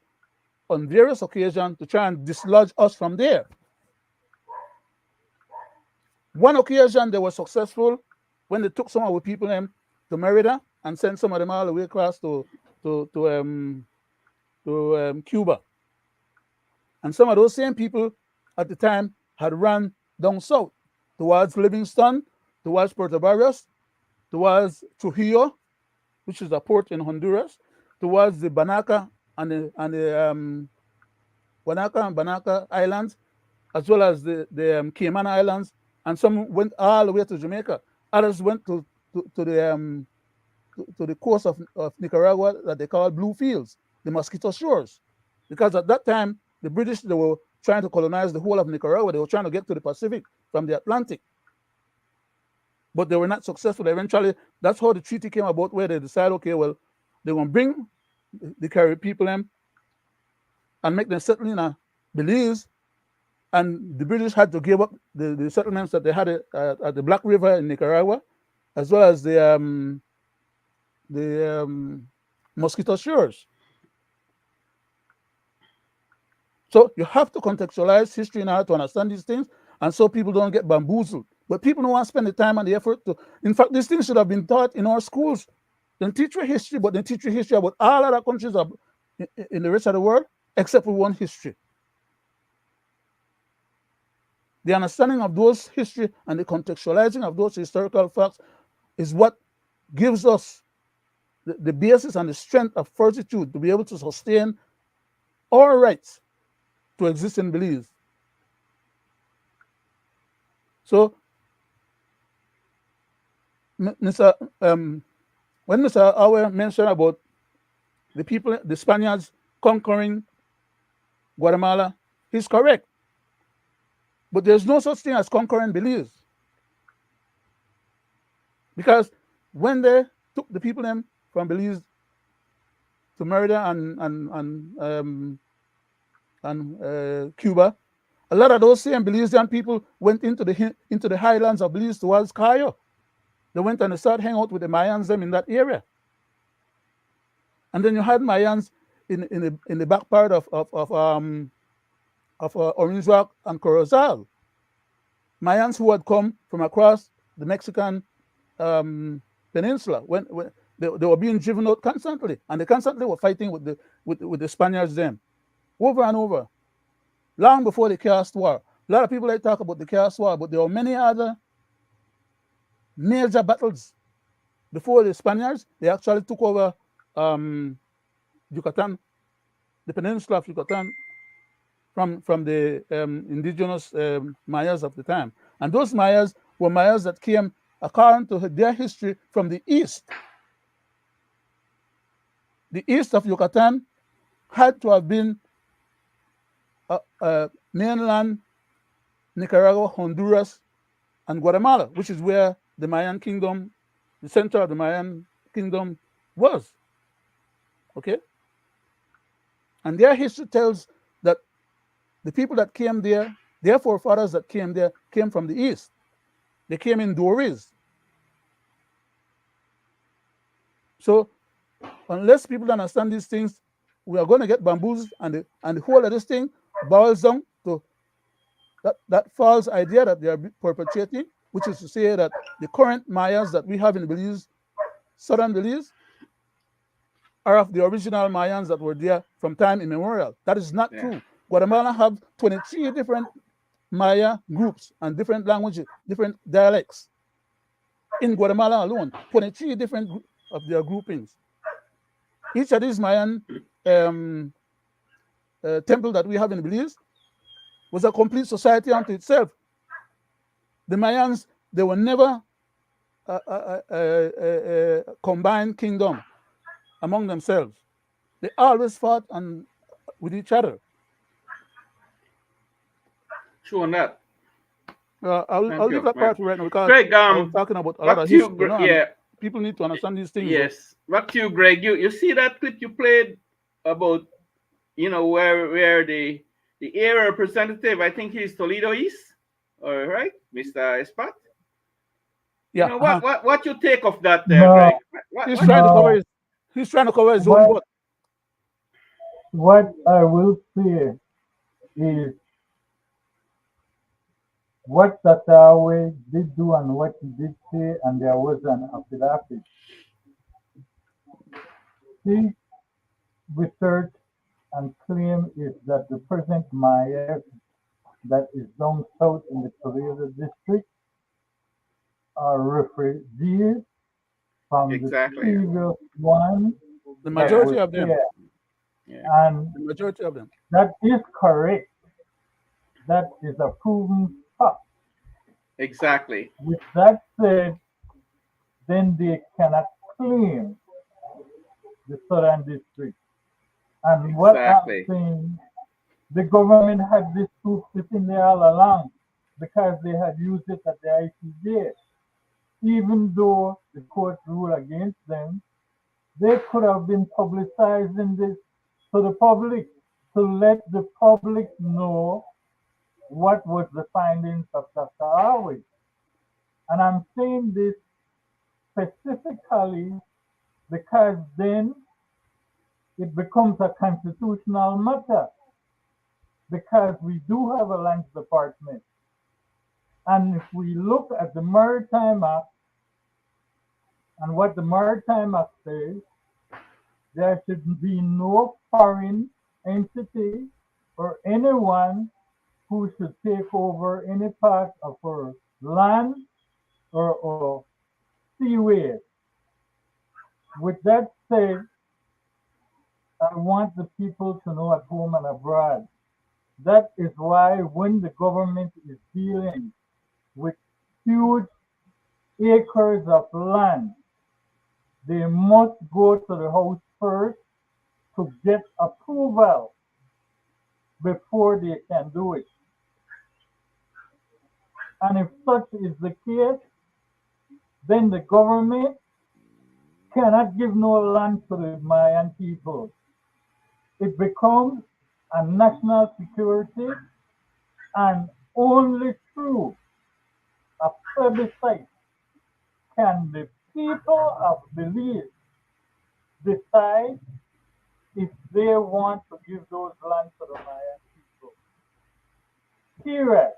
on various occasions to try and dislodge us from there. One occasion they were successful when they took some of the people to Merida and sent some of them all the way across to Cuba. And some of those same people at the time had run down south towards Livingston, towards Puerto Barrios, towards Trujillo, which is a port in Honduras, towards the Banaca and the Banaca Islands, as well as the Cayman Islands, and some went all the way to Jamaica. Others went to the coast of Nicaragua that they call Blue Fields, the Mosquito Shores, because at that time the British, they were trying to colonize the whole of Nicaragua. They were trying to get to the Pacific from the Atlantic, but they were not successful. Eventually, that's how the treaty came about, where they decided, okay, well, they're going to bring the Caribbean people and make them settle in Belize, and the British had to give up the settlements that they had at the Black River in Nicaragua, as well as the Mosquito Shores. So you have to contextualize history now to understand these things, and so people don't get bamboozled. But people don't want to spend the time and the effort to. In fact, these things should have been taught in our schools. They teach you history, but they teach you history about all other countries in the rest of the world, except for one history. The understanding of those history and the contextualizing of those historical facts is what gives us the basis and the strength of fortitude to be able to sustain our rights to exist in Belize. So, when Mr. Awe mentioned about the Spaniards conquering Guatemala, he's correct. But there's no such thing as conquering Belize. Because when they took the people from Belize to Merida and and Cuba. A lot of those same Belizean people went into the highlands of Belize towards Cayo. They went and they started hanging out with the Mayans them in that area. And then you had Mayans in the back part of Orange Rock and Corozal. Mayans who had come from across the Mexican peninsula when they were being driven out constantly, and they constantly were fighting with the Spaniards then, over and over, long before the Caste War. A lot of people like talk about the Caste War, but there were many other major battles before the Spaniards. They actually took over Yucatan, the peninsula of Yucatan, from the indigenous Mayas of the time. And those Mayas were Mayas that came, according to their history, from the east. The east of Yucatan had to have been mainland Nicaragua, Honduras, and Guatemala, which is where the Mayan kingdom, the center of the Mayan kingdom was. Okay? And their history tells that the people that came there, their forefathers that came there, came from the east. They came in doorways. So unless people understand these things, we are going to get bamboozled, and the whole of this thing boils down to that false idea that they are perpetuating, which is to say that the current Mayas that we have in Belize, southern Belize, are of the original Mayans that were there from time immemorial. That is not true. Guatemala have 23 different Maya groups and different languages, different dialects. In Guatemala alone, 23 different of their groupings. Each of these Mayan temple that we have in Belize was a complete society unto itself. The Mayans, they were never a combined kingdom among themselves. They always fought with each other. True on that. I'll leave that part right now because Greg, I was talking about a lot of history. People need to understand these things. Yes. Back to you, Greg. You see that clip you played about, where the area representative, I think he's Toledo East, all right, Mr. Espat? Yeah. What you take of that there, No. Greg? He's trying to cover his own butt. What I will say is what Tatawe did do and what he did say, and there was an affidavit. His research and claim is that the present Maya that is down south in the Toledo district are refugees from the previous one. The majority of them. And the majority of them. That is correct. That is a proven fact. Exactly. With that said, then they cannot claim the southern district. And what I'm saying, the government had this proof sitting there all along because they had used it at the ICJ. Even though the court ruled against them, they could have been publicizing this to the public to let the public know what was the findings of Dr. Arwin. And I'm saying this specifically because then it becomes a constitutional matter because we do have a lands department. And if we look at the Maritime Act and what the Maritime Act says, there should be no foreign entity or anyone who should take over any part of our land or seaway. With that said, I want the people to know at home and abroad. That is why when the government is dealing with huge acres of land, they must go to the House first to get approval before they can do it. And if such is the case, then the government cannot give no land to the Mayan people. It becomes and national security, and only through a plebiscite can the people of Belize decide if they want to give those lands to the Mayan people. Period.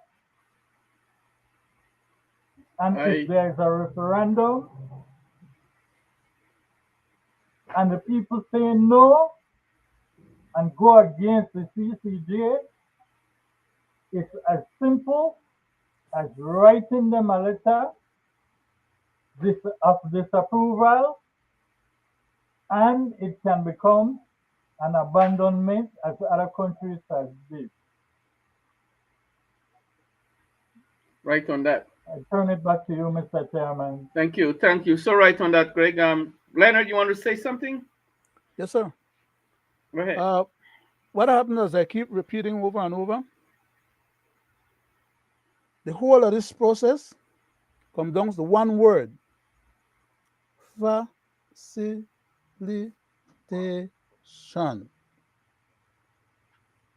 And if there's a referendum and the people say no and go against the CCJ, it's as simple as writing them a letter of disapproval, and it can become an abandonment as other countries have did. Right on that. I turn it back to you, Mr. Chairman. Thank you. Thank you. So right on that, Greg. Leonard, you want to say something? Yes, sir. Go ahead. What happened is I keep repeating over and over. The whole of this process comes down to one word: facilitation.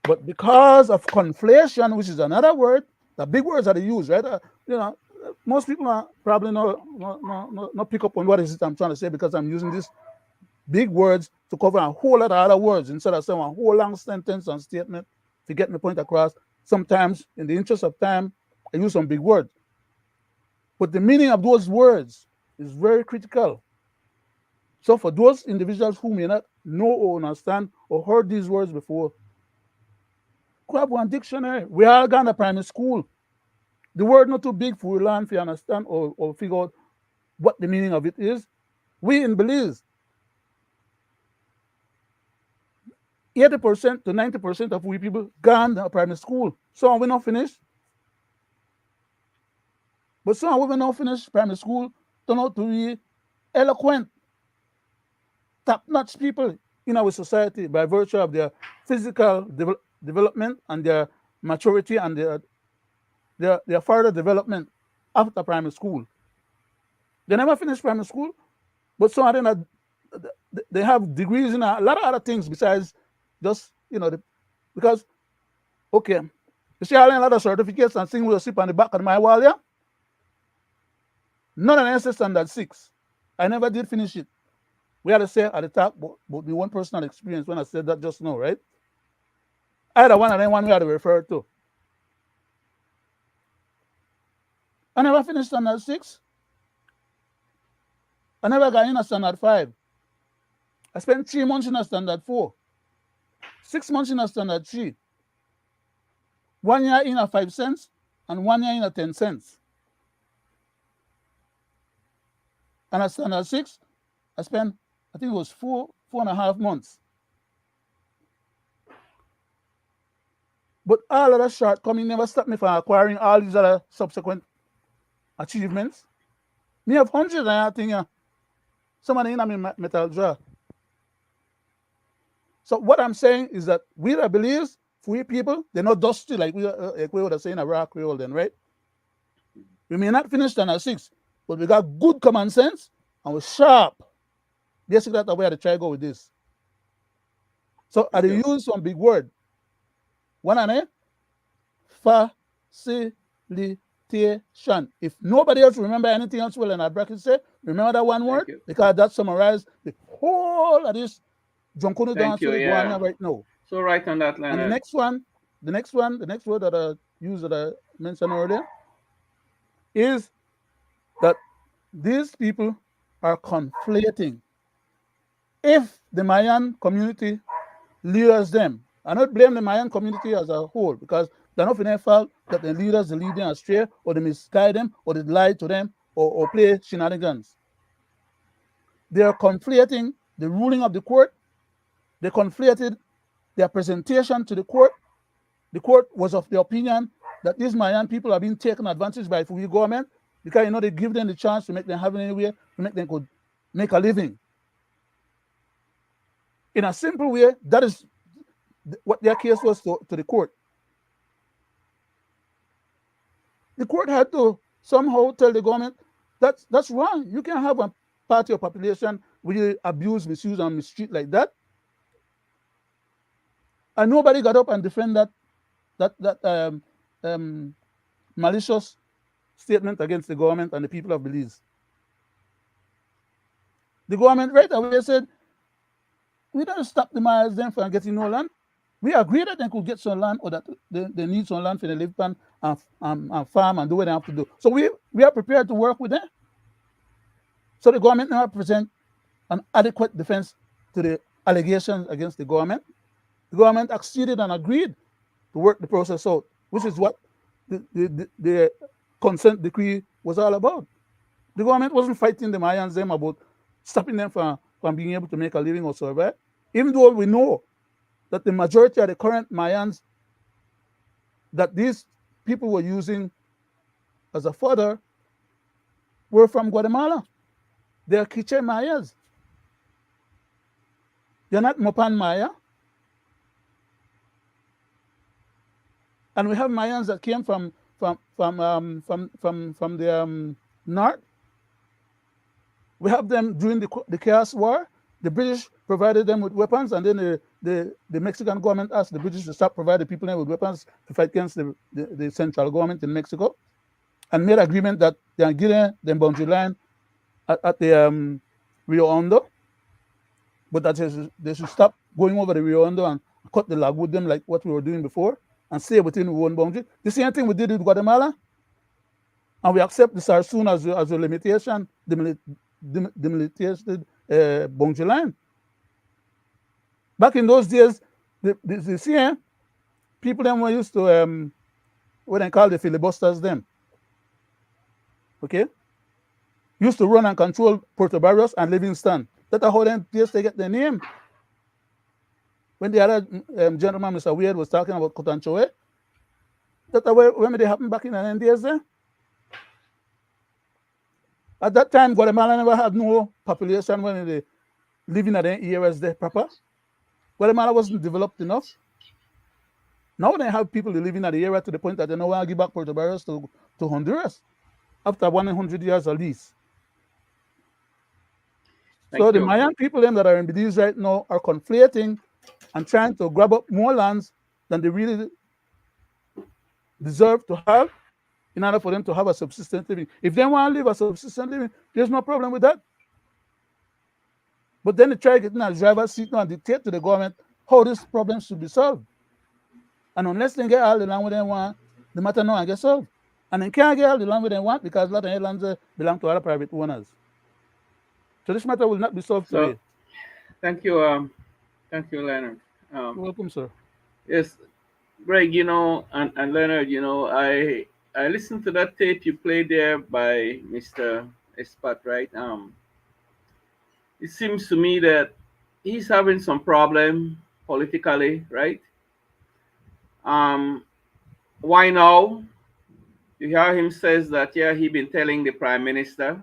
But because of conflation, which is another word, the big words that they use, right? Most people are probably not pick up on what is it I'm trying to say, because I'm using these big words to cover a whole lot of other words instead of saying a whole long sentence and statement to get my point across. Sometimes, in the interest of time, I use some big words. But the meaning of those words is very critical. So for those individuals who may not know or understand or heard these words before, grab one dictionary. We all gone to primary school. The word not too big for you learn, for you understand or figure out what the meaning of it is. We in Belize, 80% to 90% of we people gone to primary school. Some we not finished. But some we not finished primary school turn out to be eloquent, top-notch people in our society by virtue of their physical development and their maturity and their further development after primary school. They never finished primary school, but some of them they have degrees in a lot of other things besides just, because, okay, you see all a lot of certificates and things will sit on the back of my wall, yeah? None of them say standard 6. I never did finish it. We had to say at the top, but the one personal experience when I said that just now, right? Either one of them one we had to refer to. I never finished standard 6. I never got in a standard 5. I spent 3 months in a standard 4, 6 months in a standard 3, 1 year in a 5 cents, and 1 year in a 10 cents. And at standard 6, I spent, I think it was 4.5 months. But all of that shortcoming never stopped me from acquiring all these other subsequent achievements. Me have hundreds of that thing here. Somebody in my metal jar. So what I'm saying is that we that Belize, free people, they're not dusty like we would say in a rock Creole then, right? We may not finish standard 6, but we got good common sense and we're sharp. Basically, that's the way I try to go with this. So I use some big word. One and facilitation. If nobody else remember anything else well, and I Brackett say, remember that one word, because that summarizes the whole of this Junkono dance going on right now. So right on that line. And the next word that I used that I mentioned earlier is that these people are conflating. If the Mayan community leaders them, I don't blame the Mayan community as a whole, because they're not in their fault that the leaders lead them astray, or they misguide them, or they lie to them, or play shenanigans. They are conflating the ruling of the court. They conflated their presentation to the court. The court was of the opinion that these Mayan people are being taken advantage by the government, because they give them the chance to make them have anywhere to make them could make a living. In a simple way, that is what their case was to the court. The court had to somehow tell the government that's wrong. You can't have a part of your population will abuse, misuse, and mistreat like that. And nobody got up and defend that malicious statement against the government and the people of Belize. The government right away said, we don't stop the Mayas then from getting no land. We agree that they could get some land, or that they need some land for the live pan and farm and do what they have to do. So we are prepared to work with them. So the government now present an adequate defense to the allegations against the government. The government acceded and agreed to work the process out, which is what the consent decree was all about. The government wasn't fighting the Mayans them about stopping them from being able to make a living or survive, even though we know that the majority of the current Mayans that these people were using as a fodder were from Guatemala. They are Quiche Mayas. They're not Mopan Maya. And we have Mayans that came from the north. We have them during the Chaos War. The British provided them with weapons, and then the Mexican government asked the British to stop providing people with weapons to fight against the central government in Mexico, and made agreement that they are getting the boundary line at the Rio Hondo, but that they should stop going over the Rio Hondo and cut the log with them like what we were doing before, and stay within our own boundary. The same thing we did with Guatemala, and we accept the Sarsoon as a limitation, demilitated boundary line. Back in those days, the same people them were used to what they call the filibusters them. Okay? Used to run and control Puerto Barrios and Livingston. That's how them place they get their name. When the other gentleman, Mr. Weird, was talking about Cotanchoe, that's when they happened back in the days there. At that time, Guatemala never had no population when they living at the areas there proper. Guatemala wasn't developed enough. Now they have people living at the area to the point that they now want to give back Puerto Barrios to Honduras after 100 years at least. So the Mayan people them that are in Belize right now are conflating and trying to grab up more lands than they really deserve to have in order for them to have a subsistent living. If they want to live a subsistent living, there's no problem with that. But then they try to get in a driver's seat now and dictate to the government how this problem should be solved. And unless they get all the land where they want, the matter now get solved. And they can't get all the land where they want because a lot of lands belong to other private owners. So this matter will not be solved today. Thank you, Leonard. You're welcome, sir. Yes, Greg, and Leonard, I listened to that tape you played there by Mr. Espat, right? It seems to me that he's having some problem politically, right? Why now? You hear him says that, he been telling the Prime Minister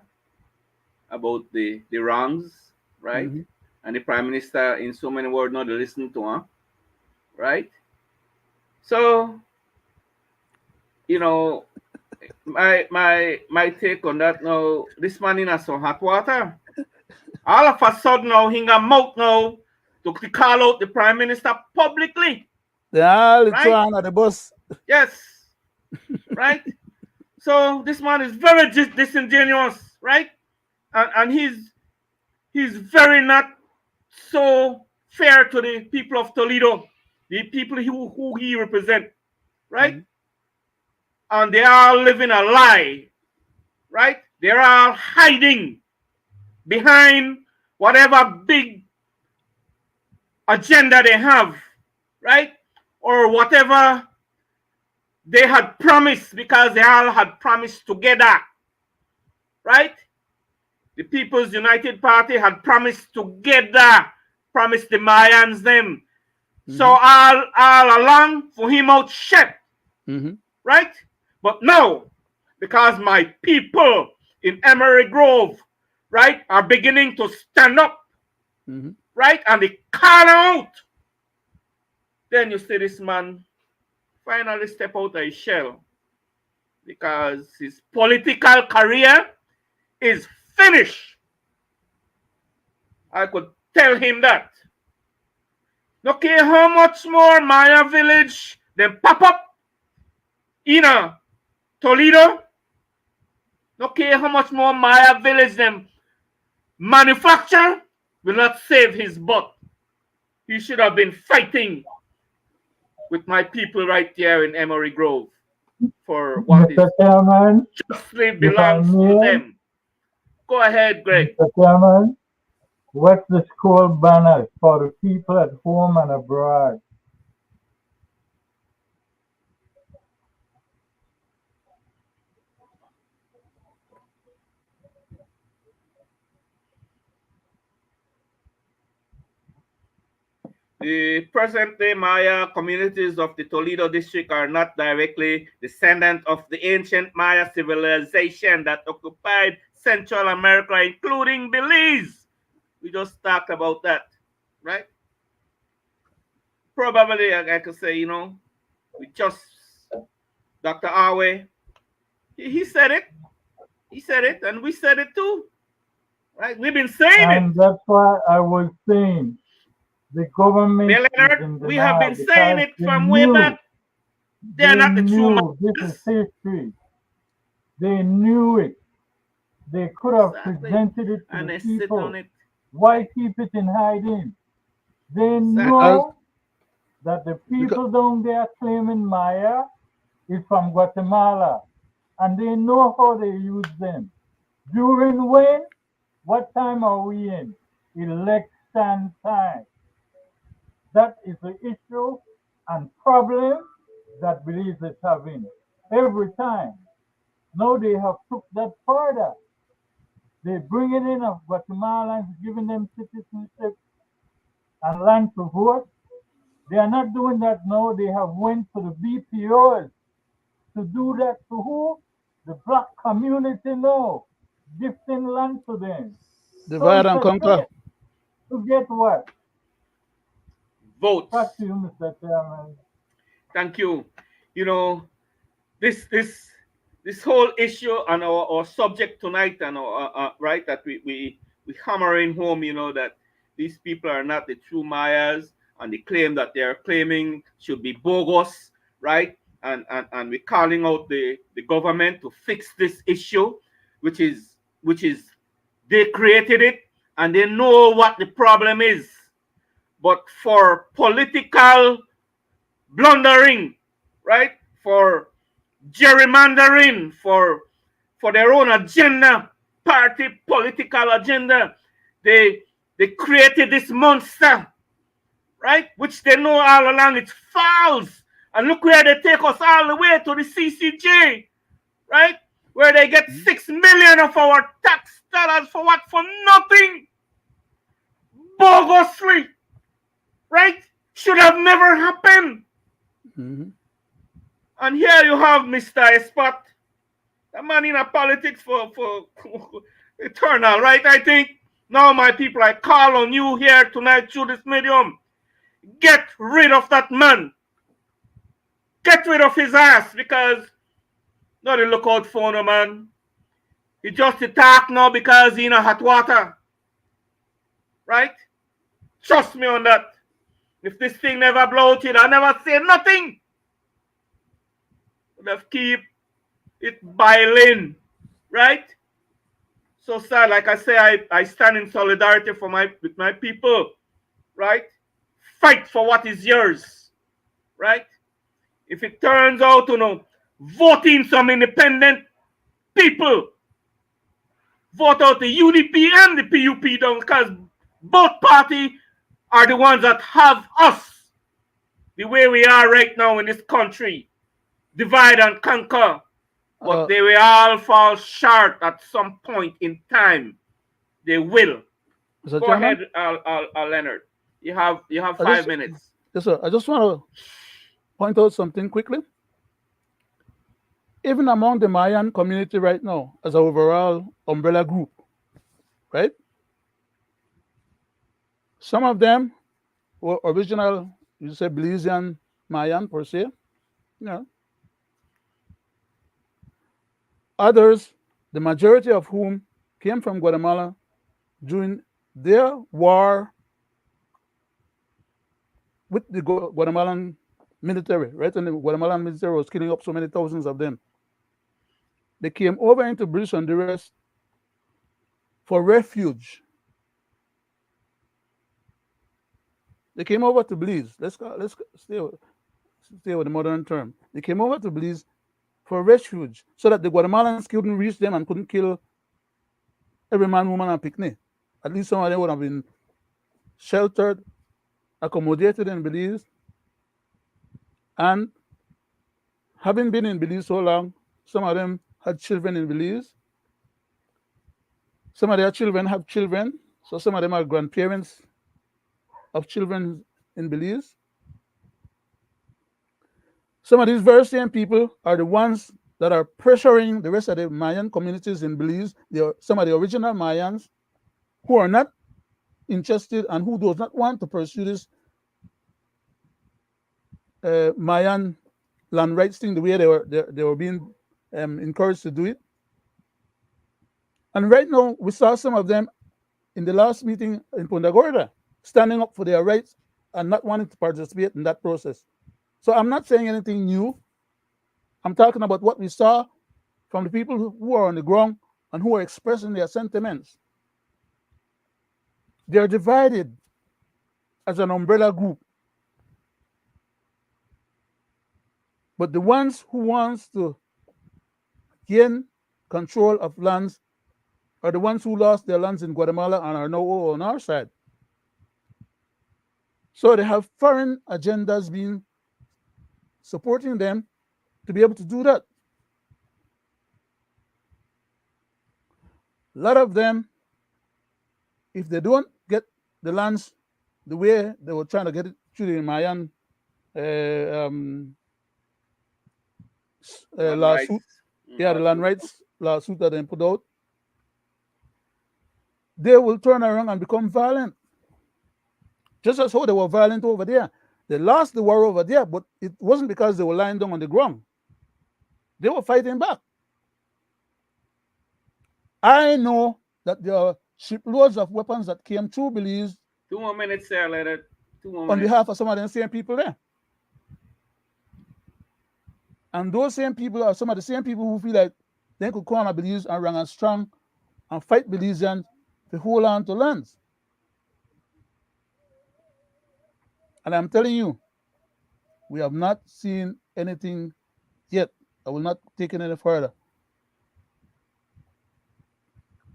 about the wrongs, right? Mm-hmm. And the Prime Minister, in so many words, not listening to him, right? So, my take on that now, this man in some hot water. All of a sudden now, he got mouth now to call out the Prime Minister publicly. They all right? At the bus. Yes. Right? So this man is very disingenuous, right? And he's very not so fair to the people of Toledo, the people who he represents, right? Mm-hmm. And they are living a lie, right? They are hiding behind whatever big agenda they have, right? Or whatever they had promised, because they all had promised together, right? The People's United Party had promised together, promised the Mayans them. Mm-hmm. So all along for him out shit, right? But now, because my people in Emery Grove, right, are beginning to stand up, right, and they call out, then you see this man finally step out of his shell, because his political career is finished. I could tell him that. No care how much more Maya village them pop up in Toledo. No care how much more Maya village them manufacture, will not save his butt. He should have been fighting with my people right there in Emory Grove for what is Mr. Chairman, justly if I belongs to may, them. Go ahead, Greg. Mr. Chairman, what's the school banners for the people at home and abroad? The present-day Maya communities of the Toledo district are not directly descendant of the ancient Maya civilization that occupied Central America, including Belize. We just talked about that, right? Probably, I could say, we just, Dr. Awe, he said it. He said it, and we said it too, right? We've been saying it. And that's why I was saying the government is Leonard, in we have denial been saying because it from way back. They're not the true this Mayas. is history. They knew it. They could have Exactly. presented it to And the they sit people. on it. Why keep it in hiding? They Exactly. know that the people down there claiming Maya is from Guatemala, and they know how they use them. During when? What time are we in? Election time. That is the issue and problem that Belize is having every time. Now they have took that further. They bring it in of Guatemalans, giving them citizenship and land to vote. They are not doing that now. They have went to the BPOs to do that to who? The black community now, gifting land to them. Divide and conquer. To get what? Votes. Back to you, Mr. Chairman. Thank you. This whole issue and our subject tonight, and right, that we hammering home, that these people are not the true Mayas, and the claim that they are claiming should be bogus, right? And we're calling out the government to fix this issue, which is they created it and they know what the problem is. But for political blundering, right? For gerrymandering, for their own agenda, party political agenda, they created this monster, right? Which they know all along it's false. And look where they take us all the way to the CCJ, right? Where they get 6 million of our tax dollars for what? For nothing. Bogusly, right? Should have never happened. Mm-hmm. And here you have Mr. Espat, the man in a politics for eternal, right? I think now, my people, I call on you here tonight through this medium. Get rid of that man. Get rid of his ass, because not a lookout for no man. He just attack now because he in a hot water. Right? Trust me on that. If this thing never blow out, I never say nothing. Would have keep it boiling. Right? So sad, like I say, I stand in solidarity with my people. Right? Fight for what is yours. Right? If it turns out voting some independent people, vote out the UDP and the PUP down, because both parties are the ones that have us the way we are right now in this country. Divide and conquer. But they will all fall short at some point in time. They will. Mr. Go Chairman? ahead, Leonard. You have 5 minutes. Yes, sir. I just want to point out something quickly. Even among the Mayan community right now, as an overall umbrella group, right? Some of them were original, you say Belizean Mayan per se. Others, the majority of whom came from Guatemala during their war with the Guatemalan military, right? And the Guatemalan military was killing up so many thousands of them. They came over into British Honduras for refuge. They came over to Belize. Let's stay with the modern term. They came over to Belize for refuge so that the Guatemalans couldn't reach them and couldn't kill every man, woman, and picnic. At least some of them would have been sheltered, accommodated in Belize, and having been in Belize so long, some of them had children in Belize. Some of their children have children, so some of them are grandparents of children in Belize. Some of these very same people are the ones that are pressuring the rest of the Mayan communities in Belize, some of the original Mayans, who are not interested and who does not want to pursue this Mayan land rights thing the way they were being encouraged to do it. And right now, we saw some of them in the last meeting in Punta Gorda standing up for their rights and not wanting to participate in that process. So I'm not saying anything new. I'm talking about what we saw from the people who are on the ground and who are expressing their sentiments. They're divided as an umbrella group. But the ones who wants to gain control of lands are the ones who lost their lands in Guatemala and are now on our side. So they have foreign agendas being supporting them to be able to do that. A lot of them, if they don't get the lands the way they were trying to get it through the Mayan lawsuit, the land rights lawsuit that they put out, they will turn around and become violent. Just as how they were violent over there. They lost the war over there, but it wasn't because they were lying down on the ground. They were fighting back. I know that there are shiploads of weapons that came through Belize. 2 more minutes there, Leonard. 2 more on minutes. behalf of some of the same people there. And those same people are some of the same people who feel like they could come on Belize and run and strong and fight Belizeans to hold on to lands. And I'm telling you, we have not seen anything yet. I will not take it any further.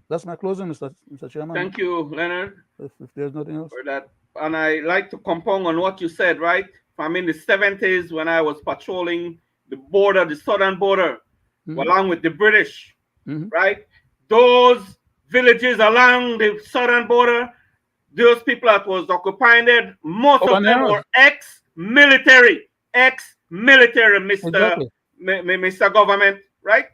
That's my closing, Mr. Chairman. Thank you, Leonard. If there's nothing else. For that. And I like to compound on what you said, right? I'm in the 70s when I was patrolling the border, the southern border, along with the British, right? Those villages along the southern border, those people that was occupying it, most of them were ex-military, Mr. Mr. Government, right?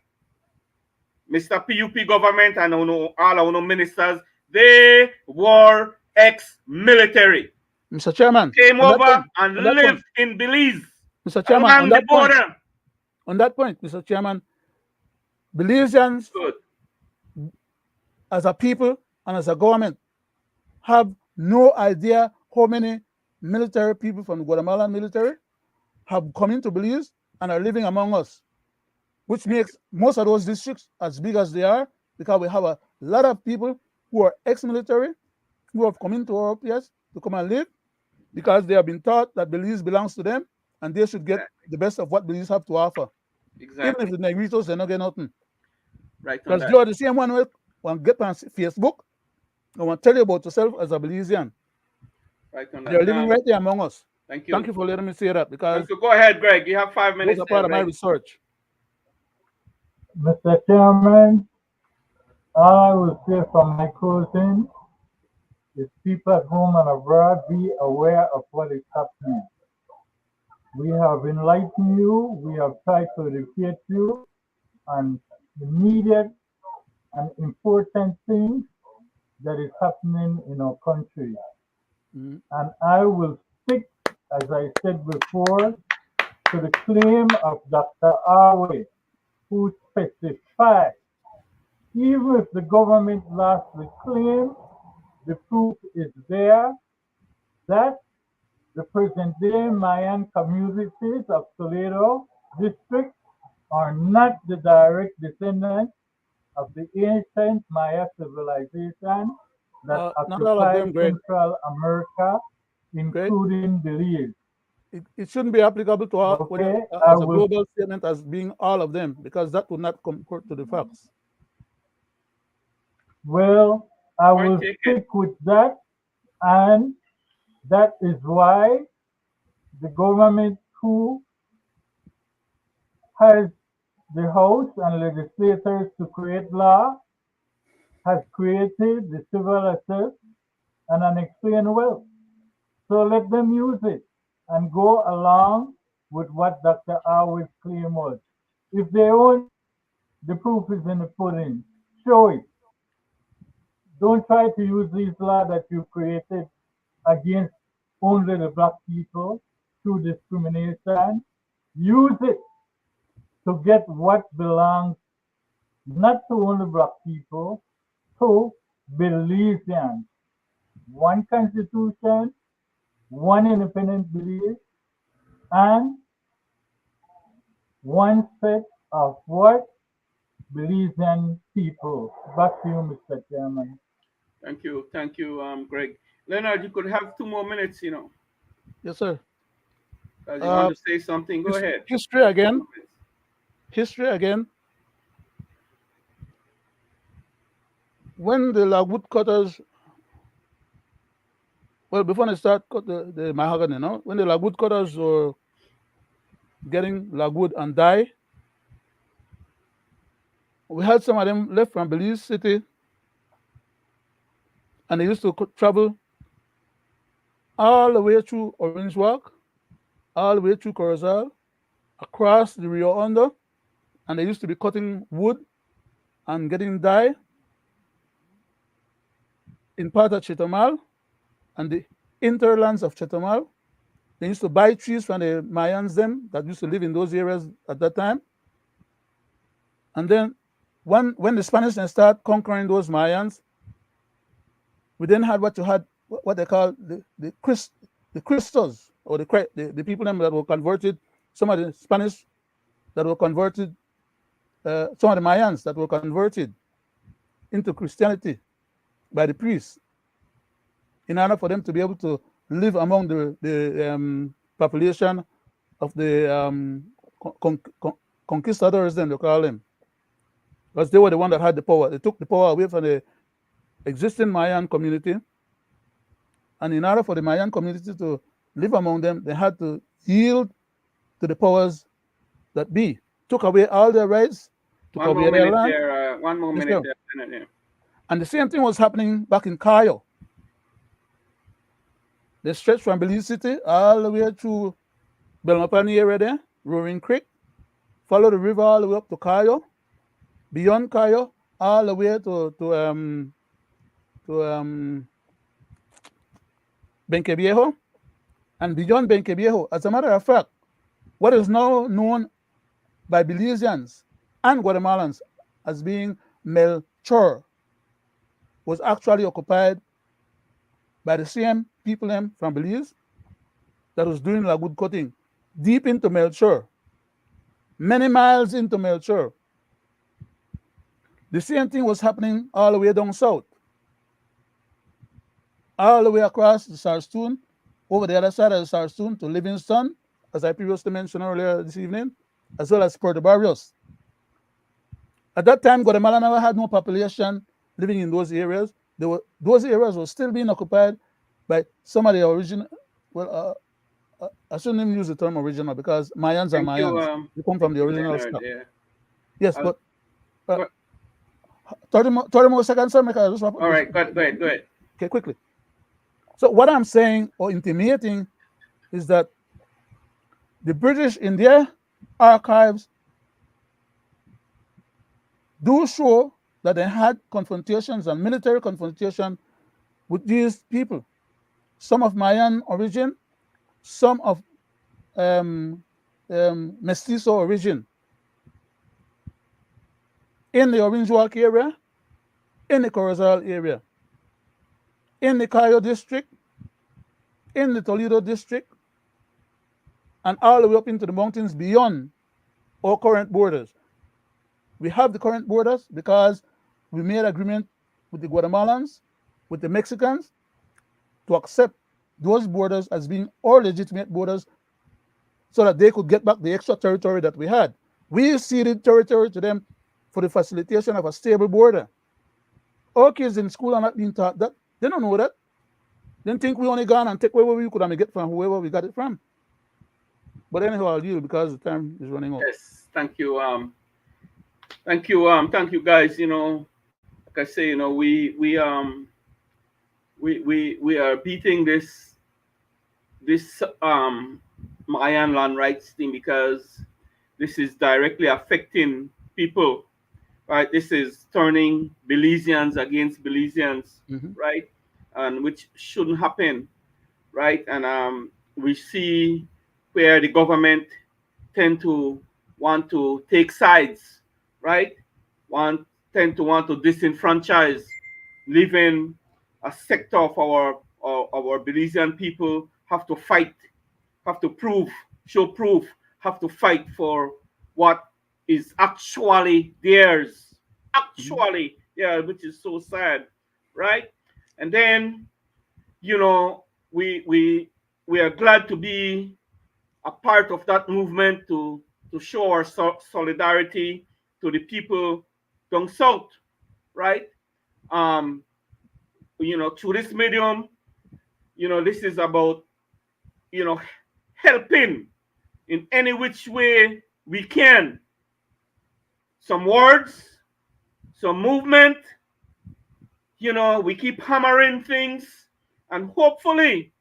Mr. PUP government and all our ministers, they were ex-military. Mr. Chairman, came over and lived in Belize. Mr. Chairman, along the border. On that point, Mr. Chairman, Belizeans, as a people and as a government, have no idea how many military people from the Guatemalan military have come into Belize and are living among us, which makes most of those districts as big as they are, because we have a lot of people who are ex-military who have come into our place to come and live because they have been taught that Belize belongs to them and they should get the best of what Belize have to offer. Exactly. Even if the Negritos, they're not getting nothing. Right. Because you are the same one who want to get on Facebook and want to tell you about yourself as a Belizean. Right on that. They're living right there among us. Thank you. Thank you for letting me say that, because go ahead, Greg. You have 5 minutes. Those are part of my research. Mr. Chairman, all I will say from my closing is people at home and abroad, be aware of what is happening. We have enlightened you, we have tried to educate you on immediate and important things that is happening in our country. And I will stick, as I said before, to the claim of Dr. Arway, who specified, even if the government lost the claim, the proof is there that the present-day Mayan communities of Toledo district are not the direct descendants of the ancient Maya civilization that Not all of occupied them, Greg. Central America, Greg, including Belize. it shouldn't be applicable to all Okay, I as a will. global statement as being all of them, because that would not comport to the facts. Well, I Point will taken. stick with that, and that is why the government who has the House and legislators to create law has created the civil assist and unexplained wealth. So let them use it and go along with what Dr. Arwood's claim was. If they own, the proof is in the pudding. Show it. Don't try to use these laws that you created against only the black people through discrimination. Use it to get what belongs not to only black people, to Belizeans. One constitution, one independent belief, and one set of what? Belizean people. Back to you, Mr. Chairman. Thank you, Greg. Leonard, you could have 2 more minutes, Yes, sir. because you want to say something. Go ahead. History again. History again. When the log woodcutters, well, before they start cut the mahogany, when the log woodcutters were getting log wood and die, we had some of them left from Belize City, and they used to travel all the way through Orange Walk, all the way through Corozal, across the Rio Hondo, and they used to be cutting wood and getting dye in part of Chetomal and the interlands of Chetomal. They used to buy trees from the Mayans them that used to live in those areas at that time. And then when the Spanish then start conquering those Mayans, we then had what they call the Christos, or the people them that were converted, some of the Spanish that were converted, some of the Mayans that were converted into Christianity by the priests, in order for them to be able to live among the population of the conquistadors, then they call them, because they were the one that had the power. They took the power away from the existing Mayan community, and in order for the Mayan community to live among them, they had to yield to the powers that be. Took away all their rights, took One away more their minute land. there. One more Yes, minute sir. there, Leonard. And the same thing was happening back in Cayo. They stretched from Belize City all the way through Belmapani area there, Roaring Creek, follow the river all the way up to Cayo, beyond Cayo, all the way to Benqueviejo, and beyond Benqueviejo. As a matter of fact, what is now known by Belizeans and Guatemalans as being Melchor was actually occupied by the same people from Belize that was doing la wood cutting deep into Melchor, many miles into Melchor. The same thing was happening all the way down south, all the way across the Sarstoon, over the other side of the Sarstoon to Livingston, as I previously mentioned earlier this evening, as well as Puerto Barrios. At that time, Guatemala never had no population living in those areas. Those areas were still being occupied by some of the original, I shouldn't even use the term original, because Mayans are Thank you, Mayans. They come from the original Leonard. stuff. Yeah. Yes, I'll- but 30 more seconds, sir. Make I just wrap up All this. right, go ahead. Okay, quickly. So what I'm saying or intimating is that the British in their archives do show that they had confrontations and military confrontation with these people, some of Mayan origin, some of Mestizo origin, in the Orange Walk area, in the Corozal area, in the Cayo district, in the Toledo district and all the way up into the mountains beyond our current borders. We have the current borders because we made agreement with the Guatemalans, with the Mexicans, to accept those borders as being our legitimate borders so that they could get back the extra territory that we had. We ceded territory to them for the facilitation of a stable border. Our kids in school are not being taught that. They don't know that. They think we only gone and take whatever we could and get from whoever we got it from. But anyhow, I'll yield because the time is running out. Yes, thank you. Thank you, guys. You know, like I say, you know, we are beating this Mayan land rights thing because this is directly affecting people, right? This is turning Belizeans against Belizeans, right? And which shouldn't happen, right? And we see where the government tend to want to take sides, right? Tend to want to disenfranchise, leaving a sector of our Belizean people have to fight, have to show proof, have to fight for what is actually theirs, which is so sad, right? And then, you know, we are glad to be a part of that movement to show our solidarity to the people down south, right? You know, through this medium, you know, this is about, you know, helping in any which way we can. Some words, some movement, you know, we keep hammering things, and hopefully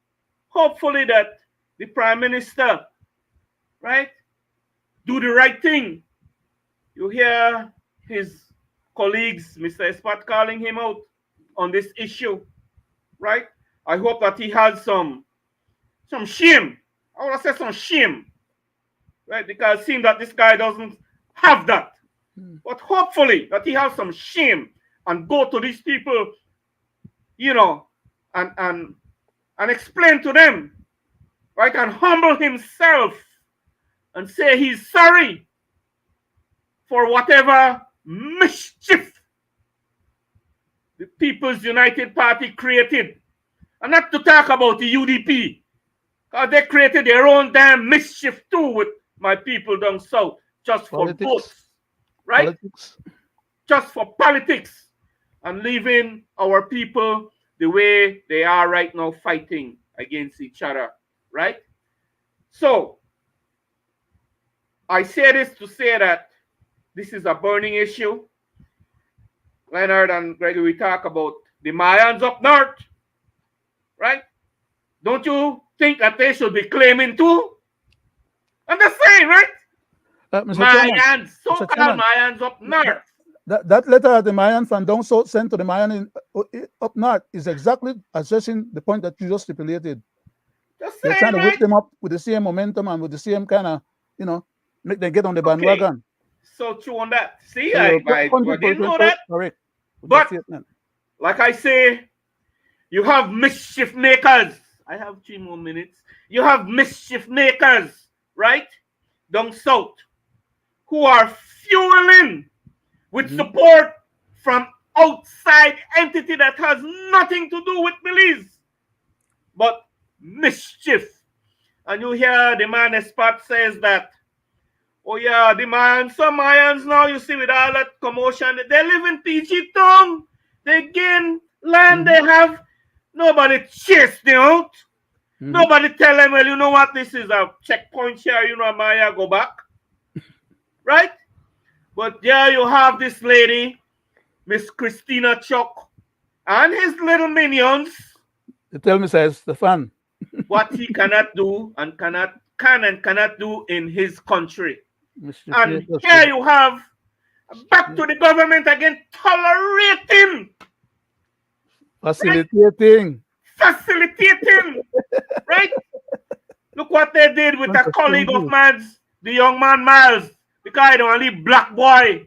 that the Prime Minister, right, do the right thing. You hear his colleagues, Mr. Espat, calling him out on this issue, right? I hope that he has some shame. I want to say some shame, right? Because it seems that this guy doesn't have that. But hopefully that he has some shame and go to these people, you know, and explain to them, right? And humble himself and say he's sorry for whatever mischief the People's United Party created. And not to talk about the UDP, because they created their own damn mischief too with my people down south, just for votes, right? Politics. Just for politics, and leaving our people the way they are right now, fighting against each other, right? So, I say this to say that this is a burning issue. Leonard and Gregory talk about the Mayans up north, right? Don't you think that they should be claiming too? I'm just saying, right? Mayans, so-called Mayans up north. That letter that the Mayan from down south sent to the Mayan up north is exactly addressing the point that you just stipulated. They're trying to whip them up with the same momentum and with the same kind of, you know, make them get on the bandwagon. So true on that. See, so I didn't know that. Correct. But like I say, you have mischief makers. I have 3 more minutes. You have mischief makers, right? Down south, who are fueling with support from outside entity that has nothing to do with Belize, but mischief. And you hear the man Espat says that, oh yeah, the Mayans, some Mayans now, you see, with all that commotion, they live in PG Town. They gain land, they have, nobody chase them out. Nobody tell them, well, you know what, this is a checkpoint here, you know, Maya, go back. Right? But there you have this lady, Miss Christina Chuck, and his little minions. They tell me, says Stefan, what he cannot do and cannot do in his country. And here you have, back to the government again, tolerating. Facilitating. Right? Look what they did with a colleague of Mads, the young man Miles, the guy, the only black boy.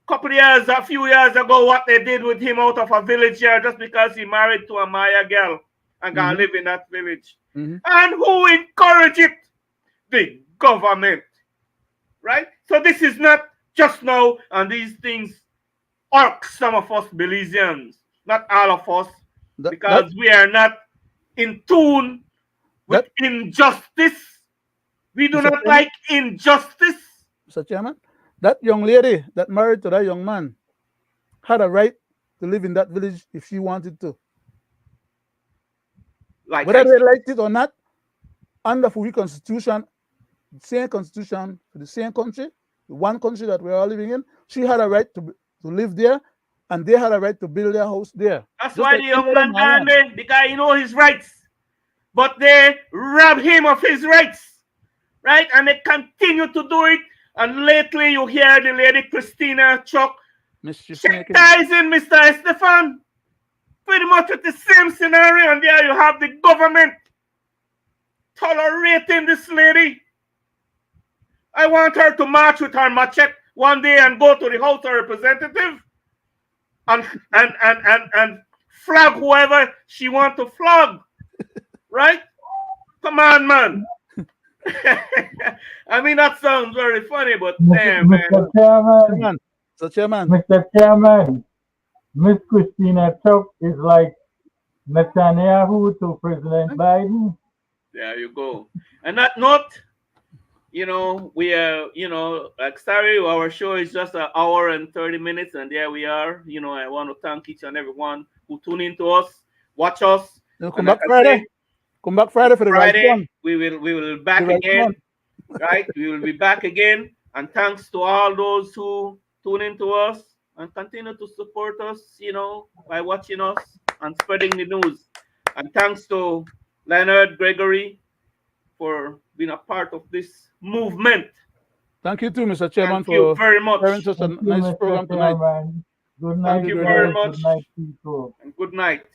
A few years ago, what they did with him out of a village here just because he married to a Maya girl. and gonna live in that village. Mhm. And who encourage it? The government, right? So this is not just now, and these things irk some of us Belizeans, not all of us, because we are not in tune with injustice. We do not like injustice. Mr. Chairman, that young lady that married to that young man had a right to live in that village if she wanted to. Like whether they liked it or not, under the constitution, same constitution for the same country, the one country that we're all living in, she had a right to live there, and they had a right to build their house there. That's why the young man gone there, because he know his rights. But they rob him of his rights, right? And they continue to do it. And lately you hear the lady Christina Chuck chastising Mr. Estefan. Pretty much with the same scenario, and there you have the government tolerating this lady. I want her to march with her machete one day and go to the House of Representatives and flag whoever she wants to flag. Right? Come on, man. I mean, that sounds very funny, but damn, man. Mr. Chairman, Miss Christina Chuck is like Netanyahu to President Biden. There you go. And that note, we are, like sorry, our show is just an hour and 30 minutes, and there we are. I want to thank each and everyone who tune in to us, watch us. Come back Friday. Come back Friday for the Friday. right one. We will back again. Right? We will be back again. And thanks to all those who tune in to us and continue to support us, by watching us and spreading the news. And thanks to Leonard, Gregory, for being a part of this movement. Thank you too, Mr. Chairman, Thank you very much. sharing such a nice program tonight. Good night. Thank you very much. Good night, people. And good night.